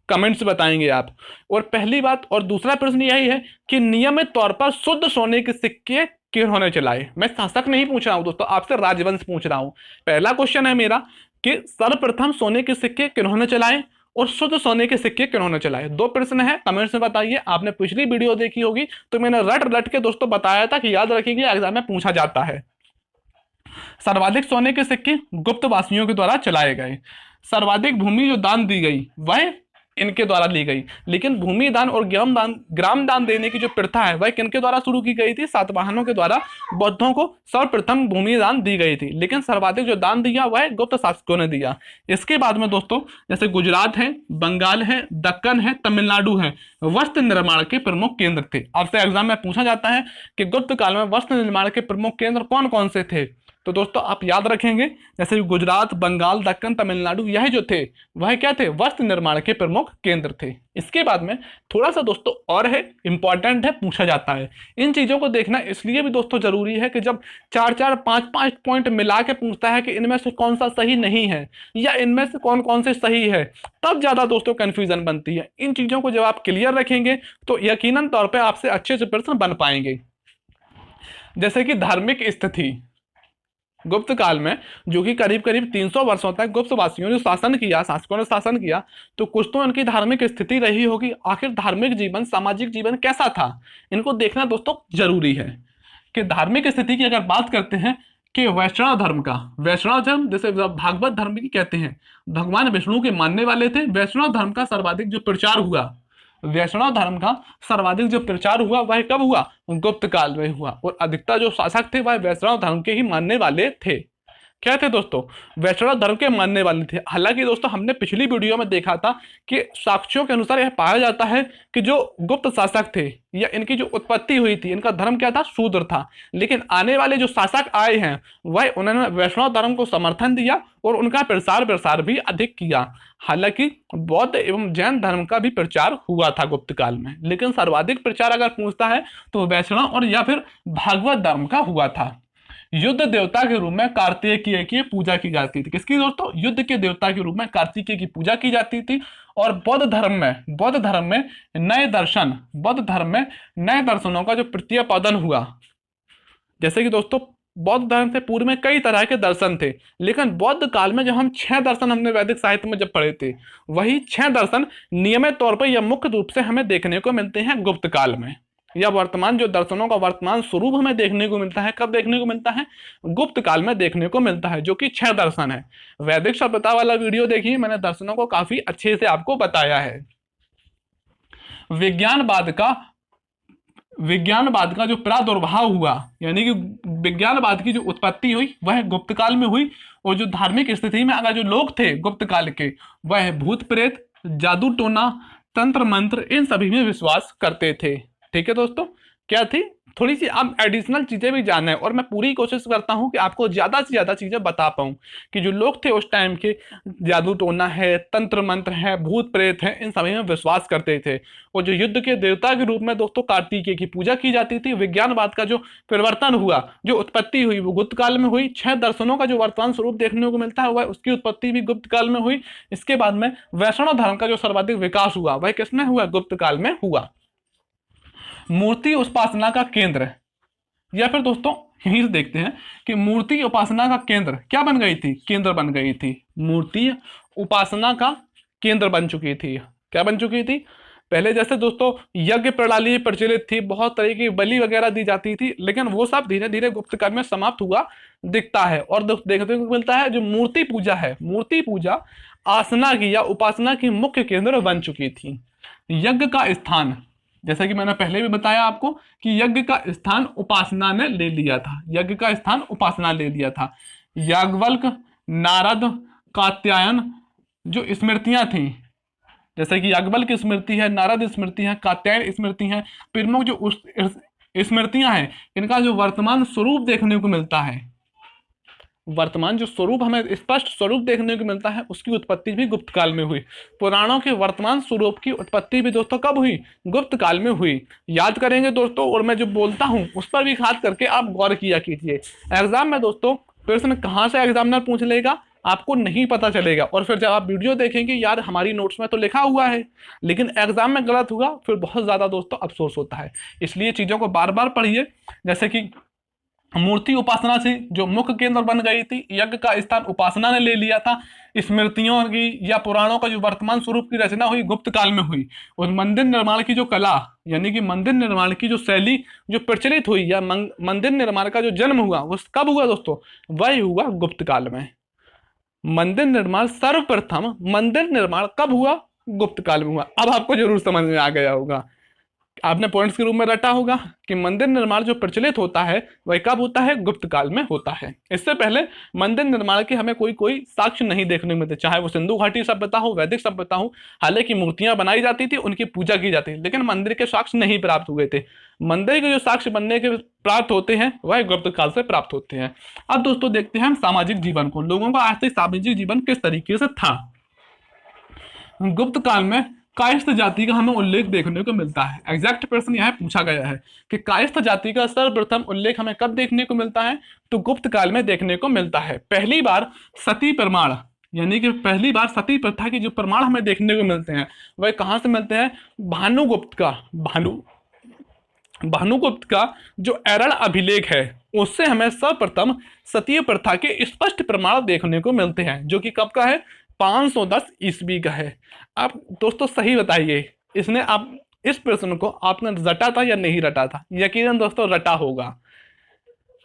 कमेंट्स बताएंगे आप। और पहली बात, और दूसरा प्रश्न यही है कि नियमित तौर पर शुद्ध सोने के सिक्के किन्होंने चलाए? मैं शासक नहीं पूछ रहा हूं दोस्तों, आपसे राजवंश पूछ रहा हूं। पहला क्वेश्चन है मेरा कि सर्वप्रथम सोने के सिक्के किन्होंने चलाए और शुद्ध सोने के सिक्के किन्होंने चलाए। दो प्रश्न है, कमेंट्स में बताइए। आपने पिछली वीडियो देखी होगी तो मैंने रट के दोस्तों बताया था कि याद रखिएगा एग्जाम में पूछा जाता है। सर्वाधिक सोने के सिक्के गुप्त वासियों के द्वारा चलाए गए। सर्वाधिक भूमि जो दान दी गई वह इनके द्वारा ली गई। लेकिन भूमि दान और ग्राम दान देने की जो प्रथा है वह किनके द्वारा शुरू की गई थी? सातवाहनों के द्वारा बौद्धों को सर्वप्रथम भूमि दान दी गई थी। लेकिन सर्वाधिक जो दान दिया वह गुप्त शासकों ने दिया। इसके बाद में दोस्तों जैसे गुजरात है, बंगाल है, दक्कन है, तमिलनाडु है, वस्त्र निर्माण के प्रमुख केंद्र थे। आपसे एग्जाम में पूछा जाता है कि गुप्त काल में वस्त्र निर्माण के प्रमुख केंद्र कौन कौन से थे? तो दोस्तों आप याद रखेंगे जैसे गुजरात, बंगाल, दक्कन, तमिलनाडु, यह जो थे वह क्या थे? वस्त्र निर्माण के प्रमुख केंद्र थे। इसके बाद में थोड़ा सा दोस्तों और है, इंपॉर्टेंट है, पूछा जाता है। इन चीजों को देखना इसलिए भी दोस्तों जरूरी है कि जब 4-4, 5-5 पॉइंट मिला के पूछता है कि इनमें से कौन सा सही नहीं है या इनमें से कौन कौन से सही है, तब ज्यादा दोस्तों कंफ्यूजन बनती है। इन चीजों को जब आप क्लियर रखेंगे तो यकीनन तौर पर आपसे अच्छे से प्रश्न बन पाएंगे। जैसे कि धार्मिक स्थिति गुप्त काल में, जो कि करीब करीब 300 वर्षों तक गुप्त वासियों ने शासन किया, शासकों ने शासन किया, तो कुछ तो उनकी धार्मिक स्थिति रही होगी। आखिर धार्मिक जीवन, सामाजिक जीवन कैसा था, इनको देखना दोस्तों जरूरी है। कि धार्मिक स्थिति की अगर बात करते हैं कि वैष्णव धर्म का, वैष्णव धर्म जैसे भागवत धर्म की कहते हैं, भगवान विष्णु के मानने वाले थे। वैष्णव धर्म का सर्वाधिक जो प्रचार हुआ, वैष्णव धर्म का सर्वाधिक जो प्रचार हुआ वह कब हुआ? गुप्त काल में हुआ। और अधिकतर जो शासक थे वह वैष्णव धर्म के ही मानने वाले थे। क्या थे दोस्तों? वैष्णव धर्म के मानने वाले थे। हालांकि दोस्तों हमने पिछली वीडियो में देखा था कि साक्ष्यों के अनुसार यह पाया जाता है कि जो गुप्त शासक थे या इनकी जो उत्पत्ति हुई थी, इनका धर्म क्या था? शूद्र था। लेकिन आने वाले जो शासक आए हैं वह उन्होंने वैष्णव धर्म को समर्थन दिया और उनका प्रसार भी अधिक किया। हालांकि बौद्ध एवं जैन धर्म का भी प्रचार हुआ था गुप्त काल में, लेकिन सर्वाधिक प्रचार अगर पूछता है तो वैष्णव और या फिर भागवत धर्म का हुआ था। युद्ध देवता के रूप में कार्तिकेय की पूजा की जाती थी। किसकी दोस्तों? युद्ध के देवता के रूप में कार्तिकेय की पूजा की जाती थी। और बौद्ध धर्म में नए दर्शन, बौद्ध धर्म में नए दर्शनों का जो प्रतिपादन हुआ, जैसे कि दोस्तों बौद्ध धर्म से पूर्व में कई तरह के दर्शन थे, लेकिन बौद्ध काल में जब हम 6 दर्शन हमने वैदिक साहित्य में जब पढ़े थे, वही 6 दर्शन नियमित तौर पर या मुख्य रूप से हमें देखने को मिलते हैं गुप्त काल में। या वर्तमान जो दर्शनों का वर्तमान स्वरूप हमें देखने को मिलता है, कब देखने को मिलता है? गुप्त काल में देखने को मिलता है, जो कि 6 दर्शन है। वैदिक सभ्यता वाला वीडियो देखिए, मैंने दर्शनों को काफी अच्छे से आपको बताया है। विज्ञानवाद का जो प्रादुर्भाव हुआ, यानी कि विज्ञानवाद की जो उत्पत्ति हुई वह गुप्त काल में हुई। और जो धार्मिक स्थिति में अगर जो लोग थे गुप्त काल के, वह भूत प्रेत, जादू टोना, तंत्र मंत्र, इन सभी में विश्वास करते थे। ठीक है दोस्तों, क्या थी? थोड़ी सी आप एडिशनल चीजें भी जाने, और मैं पूरी कोशिश करता हूं कि आपको ज्यादा से ज्यादा चीजें बता पाऊं कि जो लोग थे उस टाइम के, जादू टोना है, तंत्र मंत्र है, भूत प्रेत है, इन सभी में विश्वास करते थे। और जो युद्ध के देवता के रूप में दोस्तों कार्तिकेय की पूजा की जाती थी। विज्ञानवाद का जो परिवर्तन हुआ, जो उत्पत्ति हुई, वो गुप्त काल में हुई। 6 दर्शनों का जो वर्तमान स्वरूप देखने को मिलता है वह उसकी उत्पत्ति भी गुप्त काल में हुई। इसके बाद में वैष्णव धर्म का जो सर्वाधिक विकास हुआ वह किसमें हुआ? गुप्त काल में हुआ। मूर्ति उपासना का केंद्र, या फिर दोस्तों यहीं से देखते हैं कि मूर्ति उपासना का केंद्र क्या बन गई थी? केंद्र बन गई थी। मूर्ति उपासना का केंद्र बन चुकी थी। क्या बन चुकी थी? पहले जैसे दोस्तों यज्ञ प्रणाली प्रचलित थी, बहुत तरह की बलि वगैरह दी जाती थी, लेकिन वो सब धीरे धीरे गुप्त काल में समाप्त हुआ दिखता है। और देखने को मिलता है जो मूर्ति पूजा है, मूर्ति पूजा आसना की या उपासना की मुख्य केंद्र बन चुकी थी। यज्ञ का स्थान, जैसा कि मैंने पहले भी बताया आपको कि यज्ञ का स्थान उपासना ने ले लिया था। यज्ञ का स्थान उपासना ले लिया था। याज्ञवल्क्य, नारद, कात्यायन जो स्मृतियां थी, जैसे कि याज्ञवल्क्य की स्मृति है, नारद स्मृति है, कात्यायन स्मृति है, प्रमुख जो स्मृतियां हैं, इनका जो वर्तमान स्वरूप देखने को मिलता है, वर्तमान जो स्वरूप हमें स्पष्ट स्वरूप देखने को मिलता है, उसकी उत्पत्ति भी गुप्त काल में हुई। पुराणों के वर्तमान स्वरूप की उत्पत्ति भी दोस्तों कब हुई? गुप्त काल में हुई। याद करेंगे दोस्तों, और मैं जो बोलता हूं उस पर भी खास करके आप गौर किया कीजिए। एग्जाम में दोस्तों प्रश्न कहां से एग्जामिनर पूछ लेगा आपको नहीं पता चलेगा, और फिर जब आप वीडियो देखेंगे यार हमारी नोट्स में तो लिखा हुआ है, लेकिन एग्जाम में गलत हुआ, फिर बहुत ज्यादा दोस्तों अफसोस होता है। इसलिए चीजों को बार बार पढ़िए। जैसे कि मूर्ति उपासना से जो मुख्य केंद्र बन गई थी, यज्ञ का स्थान उपासना ने ले लिया था। स्मृतियों की या पुराणों का जो वर्तमान स्वरूप की रचना हुई गुप्त काल में हुई। और मंदिर निर्माण की जो कला, यानी कि मंदिर निर्माण की जो शैली जो प्रचलित हुई, या मंदिर निर्माण का जो जन्म हुआ, वो कब हुआ दोस्तों? वह हुआ गुप्त काल में। मंदिर निर्माण सर्वप्रथम मंदिर निर्माण कब हुआ? गुप्त काल में हुआ। अब आपको जरूर समझ में आ गया होगा, आपने पॉइंट्स के रूप में रटा होगा कि मंदिर निर्माण जो प्रचलित होता है वह कब होता है, गुप्त काल में होता है। इससे पहले मंदिर निर्माण के हमें कोई कोई साक्ष्य नहीं देखने को मिलते, चाहे वो सिंधु घाटी सभ्यता हो, वैदिक सभ्यता हो। हालांकि मूर्तियां बनाई जाती थी, उनकी पूजा की जाती थी, लेकिन मंदिर के साक्ष्य नहीं प्राप्त हुए थे। मंदिर के जो साक्ष्य बनने के प्राप्त होते हैं वह गुप्त काल से प्राप्त होते हैं। अब दोस्तों देखते हैं हम सामाजिक जीवन को, लोगों का आर्थिक सामाजिक जीवन किस तरीके से था। गुप्त काल में कायस्थ जाति का हमें उल्लेख देखने को मिलता है। एग्जैक्ट प्रश्न यह पूछा गया है कि कायस्थ जाति का सर्वप्रथम उल्लेख हमें कब देखने को मिलता है, तो गुप्त काल में देखने को मिलता है। पहली बार सती प्रमाण, यानी कि पहली बार सती प्रथा के जो प्रमाण हमें देखने को मिलते हैं वह कहां से मिलते हैं, भानुगुप्त का भानुगुप्त का जो एरल अभिलेख है उससे हमें सर्वप्रथम सतीय प्रथा के स्पष्ट प्रमाण देखने को मिलते हैं, जो कि कब का है, 510 ईस्वी का है। आप दोस्तों सही बताइए, इसने आप इस प्रश्न को आपने रटा था या नहीं रटा था? यकीनन दोस्तों रटा होगा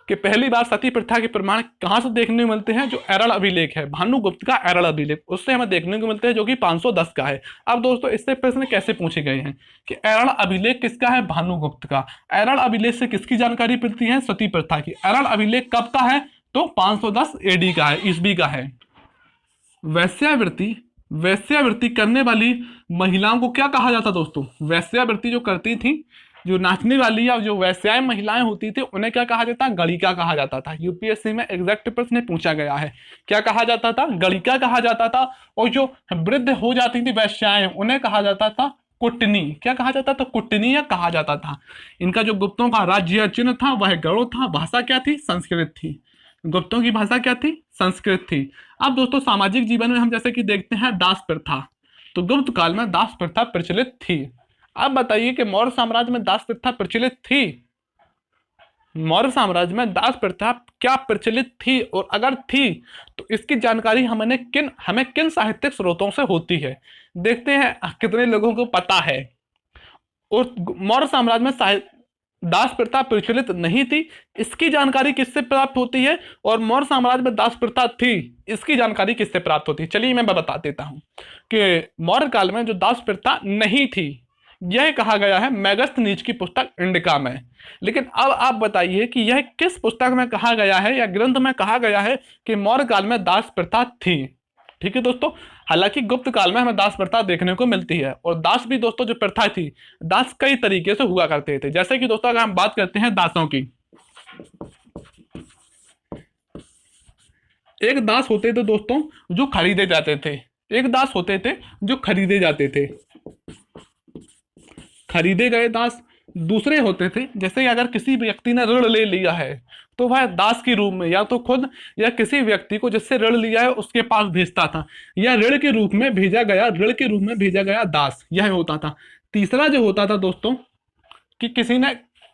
कि पहली बार सती प्रथा के प्रमाण कहां से देखने को मिलते हैं, जो एरल अभिलेख है, भानुगुप्त का एरल अभिलेख, उससे हमें देखने को मिलते हैं, जो कि 510 का है। अब दोस्तों इससे प्रश्न कैसे पूछे गए हैं कि एरल अभिलेख किसका है, भानुगुप्त का। एरल अभिलेख से किसकी जानकारी मिलती है, सती प्रथा की। एरल अभिलेख कब का है, तो 510 एडी का है, ईस्वी का है। वैश्यावृत्ति करने वाली महिलाओं को क्या कहा जाता दोस्तों, वैश्यावृत्ति जो करती थी, जो नाचने वाली या जो वैश्याय महिलाएं होती थी, उन्हें क्या कहा जाता, गणिका कहा जाता था। यूपीएससी में एग्जैक्ट प्रश्न पूछा गया है, क्या कहा जाता था, गणिका कहा जाता था। और जो वृद्ध हो जाती थी वैश्याएं, उन्हें कहा जाता था कुटनी। क्या कहा जाता था, कुटनी या कहा जाता था। इनका जो गुप्तों का राज्य चिन्ह था वह गरुड़ था। भाषा क्या थी, संस्कृत थी। गुप्तों की भाषा क्या थी, संस्कृत थी। अब दोस्तों सामाजिक जीवन में हम जैसे कि देखते हैं दास प्रथा, तो गुप्त काल में दास प्रथा प्रचलित थी। अब बताइए कि मौर्य साम्राज्य में दास प्रथा प्रचलित थी, मौर्य साम्राज्य में दास प्रथा क्या प्रचलित थी, और अगर थी तो इसकी जानकारी हमें किन साहित्यिक स्रोतों से होती है। देखते हैं कितने लोगों को पता है। और मौर्य साम्राज्य में दास प्रथा प्रचलित नहीं थी, इसकी जानकारी किससे प्राप्त होती है, और मौर्य साम्राज्य में दास प्रथा थी, इसकी जानकारी किससे प्राप्त होती है। चलिए मैं बता देता हूं कि मौर्य काल में जो दास प्रथा नहीं थी यह कहा गया है मेगस्थनीज की पुस्तक इंडिका में। लेकिन अब आप बताइए कि यह किस पुस्तक में कहा गया है या ग्रंथ में कहा गया है कि मौर्य काल में दास प्रथा थी। ठीक है दोस्तों, हालांकि गुप्त काल में हमें दास प्रथा देखने को मिलती है, और दास भी दोस्तों जो प्रथा थी, दास कई तरीके से हुआ करते थे। जैसे कि दोस्तों अगर हम बात करते हैं दासों की, एक दास होते थे दोस्तों जो खरीदे जाते थे, एक दास होते थे जो खरीदे जाते थे, खरीदे गए दास। दूसरे होते थे जैसे अगर किसी व्यक्ति ने ऋण ले लिया है तो वह दास के रूप में या तो खुद या किसी व्यक्ति को जिससे ऋण लिया है उसके पास भेजता था, या ऋण के रूप में भेजा गया दास, यह होता था। तीसरा जो होता था दोस्तों कि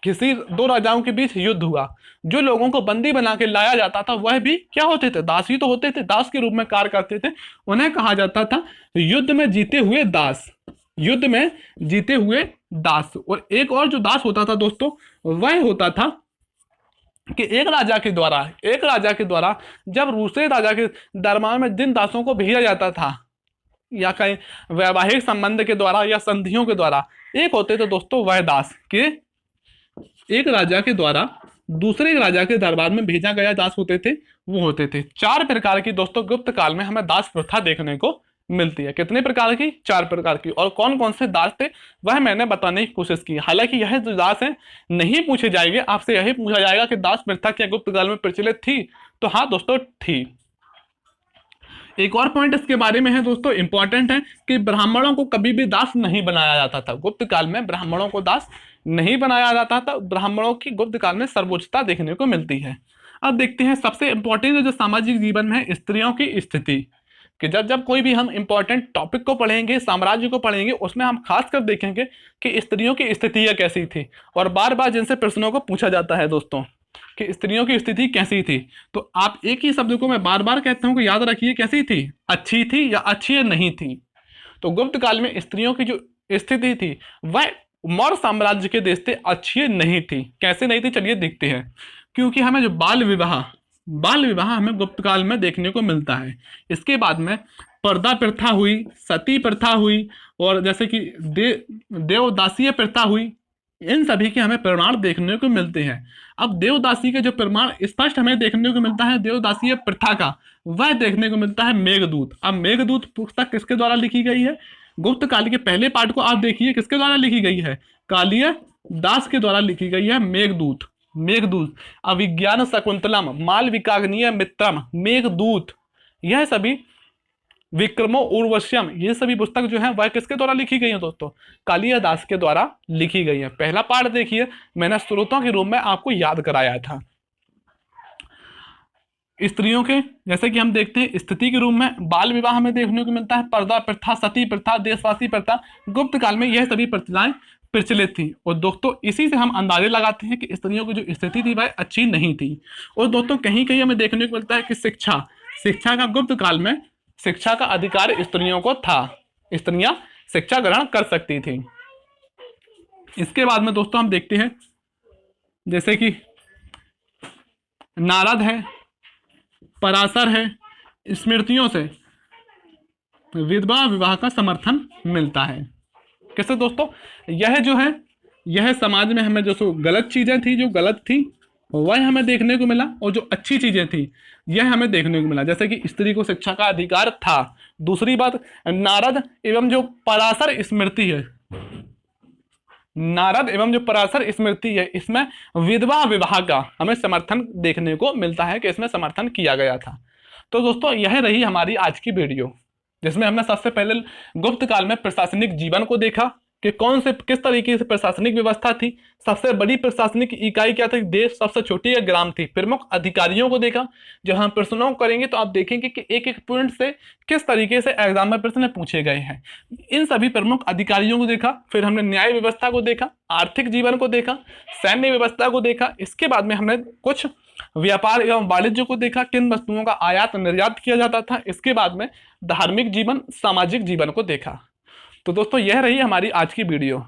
किसी दो राजाओं के बीच युद्ध हुआ, जो लोगों को बंदी बना के लाया जाता था वह भी क्या होते थे, दास ही तो होते थे, दास के रूप में कार्य करते थे। उन्हें कहा जाता था युद्ध में जीते हुए दास, युद्ध में जीते हुए दास। और एक और जो दास होता था दोस्तों वह होता था कि एक राजा के द्वारा जब दूसरे राजा के दरबार में जिन दासों को भेजा जाता था, या कहीं वैवाहिक संबंध के द्वारा या संधियों के द्वारा, एक होते थे दोस्तों वह दास के एक राजा के द्वारा दूसरे राजा के दरबार में भेजा गया दास होते थे, वो होते थे। 4 प्रकार की दोस्तों गुप्त काल में हमें दास प्रथा देखने को मिलती है। कितने प्रकार की, 4 प्रकार की। और कौन कौन से दास थे वह मैंने बताने की कोशिश की। हालांकि यह जो दास है नहीं पूछे जाएंगे, आपसे यही पूछा जाएगा कि दास प्रथा क्या गुप्त काल में प्रचलित थी, तो हाँ दोस्तों थी। एक और पॉइंट इसके बारे में है दोस्तों, इंपॉर्टेंट है कि ब्राह्मणों को कभी भी दास नहीं बनाया जाता था। गुप्त काल में ब्राह्मणों को दास नहीं बनाया जाता था। ब्राह्मणों की गुप्त काल में सर्वोच्चता देखने को मिलती है। अब देखते हैं सबसे इंपॉर्टेंट जो सामाजिक जीवन में है, स्त्रियों की स्थिति। कि जब कोई भी हम इंपॉर्टेंट टॉपिक को पढ़ेंगे, साम्राज्य को पढ़ेंगे, उसमें हम खासकर देखेंगे कि स्त्रियों की स्थितियां कैसी थी। और बार बार जिनसे प्रश्नों को पूछा जाता है दोस्तों कि स्त्रियों की स्थिति कैसी थी, तो आप एक ही शब्द को मैं बार बार कहता हूं कि याद रखिए, कैसी थी, अच्छी थी या अच्छी नहीं थी। तो गुप्त काल में स्त्रियों की जो स्थिति थी वह मौर्य साम्राज्य के देश से अच्छी नहीं थी। कैसे नहीं थी, चलिए देखते हैं। क्योंकि हमें जो बाल विवाह हमें गुप्त काल में देखने को मिलता है। इसके बाद में पर्दा प्रथा हुई, सती प्रथा हुई, और जैसे कि देवदासीय प्रथा हुई, इन सभी के हमें प्रमाण देखने को मिलते हैं। अब देवदासी के जो प्रमाण स्पष्ट हमें देखने को मिलता है देवदासीय प्रथा का, वह देखने को मिलता है मेघदूत। अब मेघदूत पुस्तक किसके द्वारा लिखी गई है? गुप्त काल के पहले पार्ट को आप देखिए, किसके द्वारा लिखी गई है? कालिय दास के द्वारा लिखी गई है मेघदूत। मेघदूत, अभिज्ञान शकुंतलम, मालविकाग्निय मित्रम, मेघदूत, यह सभी विक्रमो उर्वश्यम, ये सभी पुस्तक जो है वह किसके द्वारा लिखी गई है दोस्तों? कालिदास के द्वारा लिखी गई है। पहला पार्ट देखिए, मैंने स्रोतों के रूप में आपको याद कराया था। स्त्रियों के जैसे कि हम देखते हैं स्थिति के रूप में बाल विवाह में देखने को मिलता है, पर्दा प्रथा, सती प्रथा, देशवासी प्रथा, गुप्त काल में यह सभी प्रथाएं प्रचलित थी। और दोस्तों इसी से हम अंदाजे लगाते हैं कि स्त्रियों की जो स्थिति थी वह अच्छी नहीं थी। और दोस्तों कहीं कहीं हमें देखने को मिलता है कि शिक्षा का गुप्त काल में शिक्षा का अधिकार स्त्रियों को था, स्त्रियां शिक्षा ग्रहण कर सकती थी। इसके बाद में दोस्तों हम देखते हैं जैसे कि नारद है, पराशर है, स्मृतियों से विधवा विवाह का समर्थन मिलता है। कैसे दोस्तों? यह जो है यह समाज में हमें जो गलत चीजें थी, जो गलत थी वह हमें देखने को मिला, और जो अच्छी चीजें थी यह हमें देखने को मिला। जैसे कि स्त्री को शिक्षा का अधिकार था। दूसरी बात, नारद एवं जो पराशर स्मृति है, नारद एवं जो पराशर स्मृति है, इसमें विधवा विवाह का हमें समर्थन देखने को मिलता है कि इसमें समर्थन किया गया था। तो दोस्तों यह रही हमारी आज की वीडियो, जिसमें हमने सबसे पहले गुप्त काल में प्रशासनिक जीवन को देखा कि किस तरीके से प्रशासनिक व्यवस्था थी, सबसे बड़ी प्रशासनिक इकाई क्या थी, देश, सबसे छोटी या ग्राम थी, प्रमुख अधिकारियों को देखा। जब हम प्रश्नों करेंगे तो आप देखेंगे कि एक एक पॉइंट से किस तरीके से एग्जाम में प्रश्न पूछे गए हैं। इन सभी प्रमुख अधिकारियों को देखा, फिर हमने न्याय व्यवस्था को देखा, आर्थिक जीवन को देखा, सैन्य व्यवस्था को देखा। इसके बाद में हमने कुछ व्यापार एवं वाणिज्य को देखा, किन वस्तुओं का आयात निर्यात किया जाता था। इसके बाद में धार्मिक जीवन, सामाजिक जीवन को देखा। तो दोस्तों यह रही हमारी आज की वीडियो।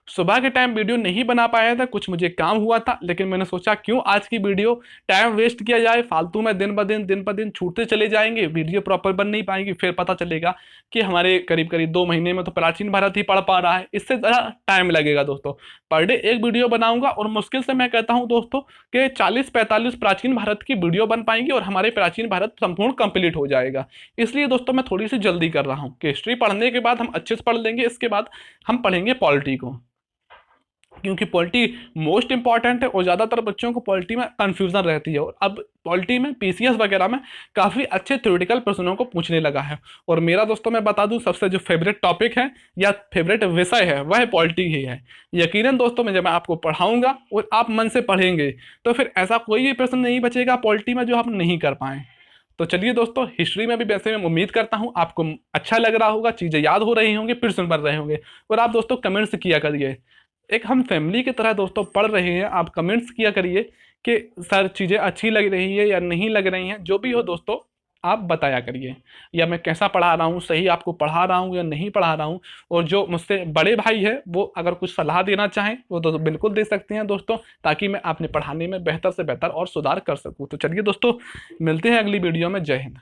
सुबह के टाइम वीडियो नहीं बना पाया था, कुछ मुझे काम हुआ था, लेकिन मैंने सोचा क्यों आज की वीडियो टाइम वेस्ट किया जाए, फालतू में दिन ब दिन छूटते चले जाएंगे, वीडियो प्रॉपर बन नहीं पाएंगी, फिर पता चलेगा कि हमारे करीब 2 महीने में तो प्राचीन भारत ही पढ़ पा रहा है, इससे ज़्यादा टाइम लगेगा दोस्तों। पर डे एक वीडियो बनाऊंगा, और मुश्किल से मैं कहता हूँ दोस्तों कि 40-45 प्राचीन भारत की वीडियो बन पाएंगी और हमारे प्राचीन भारत संपूर्ण कंप्लीट हो जाएगा। इसलिए दोस्तों मैं थोड़ी सी जल्दी कर रहा हूँ कि हिस्ट्री पढ़ने के बाद हम अच्छे से पढ़ लेंगे, इसके बाद हम पढ़ेंगे पॉलिटी को, क्योंकि पॉलिटी मोस्ट इंपॉर्टेंट है और ज़्यादातर बच्चों को पॉलिटी में कंफ्यूजन रहती है। और अब पॉलिटी में पीसीएस वगैरह में काफ़ी अच्छे थ्योरेटिकल प्रश्नों को पूछने लगा है। और मेरा दोस्तों मैं बता दूं सबसे जो फेवरेट टॉपिक है या फेवरेट विषय है वह पॉलिटी ही है। यकीनन दोस्तों मैं जब मैं आपको पढ़ाऊँगा और आप मन से पढ़ेंगे तो फिर ऐसा कोई भी प्रश्न नहीं बचेगा पॉलिटी में जो आप नहीं कर पाएँ। तो चलिए दोस्तों, हिस्ट्री में भी वैसे मैं उम्मीद करता हूँ आपको अच्छा लग रहा होगा, चीज़ें याद हो रही होंगी, प्रश्न बन रहे होंगे। और आप दोस्तों कमेंट्स किया करिए, एक हम फैमिली की तरह दोस्तों पढ़ रहे हैं, आप कमेंट्स किया करिए कि सर चीज़ें अच्छी लग रही है या नहीं लग रही हैं, जो भी हो दोस्तों आप बताया करिए, या मैं कैसा पढ़ा रहा हूँ, सही आपको पढ़ा रहा हूँ या नहीं पढ़ा रहा हूँ। और जो मुझसे बड़े भाई है वो अगर कुछ सलाह देना चाहें वो तो बिल्कुल दे सकते हैं दोस्तों, ताकि मैं अपने पढ़ाने में बेहतर से बेहतर और सुधार कर सकूँ। तो चलिए दोस्तों मिलते हैं अगली वीडियो में। जय हिंद।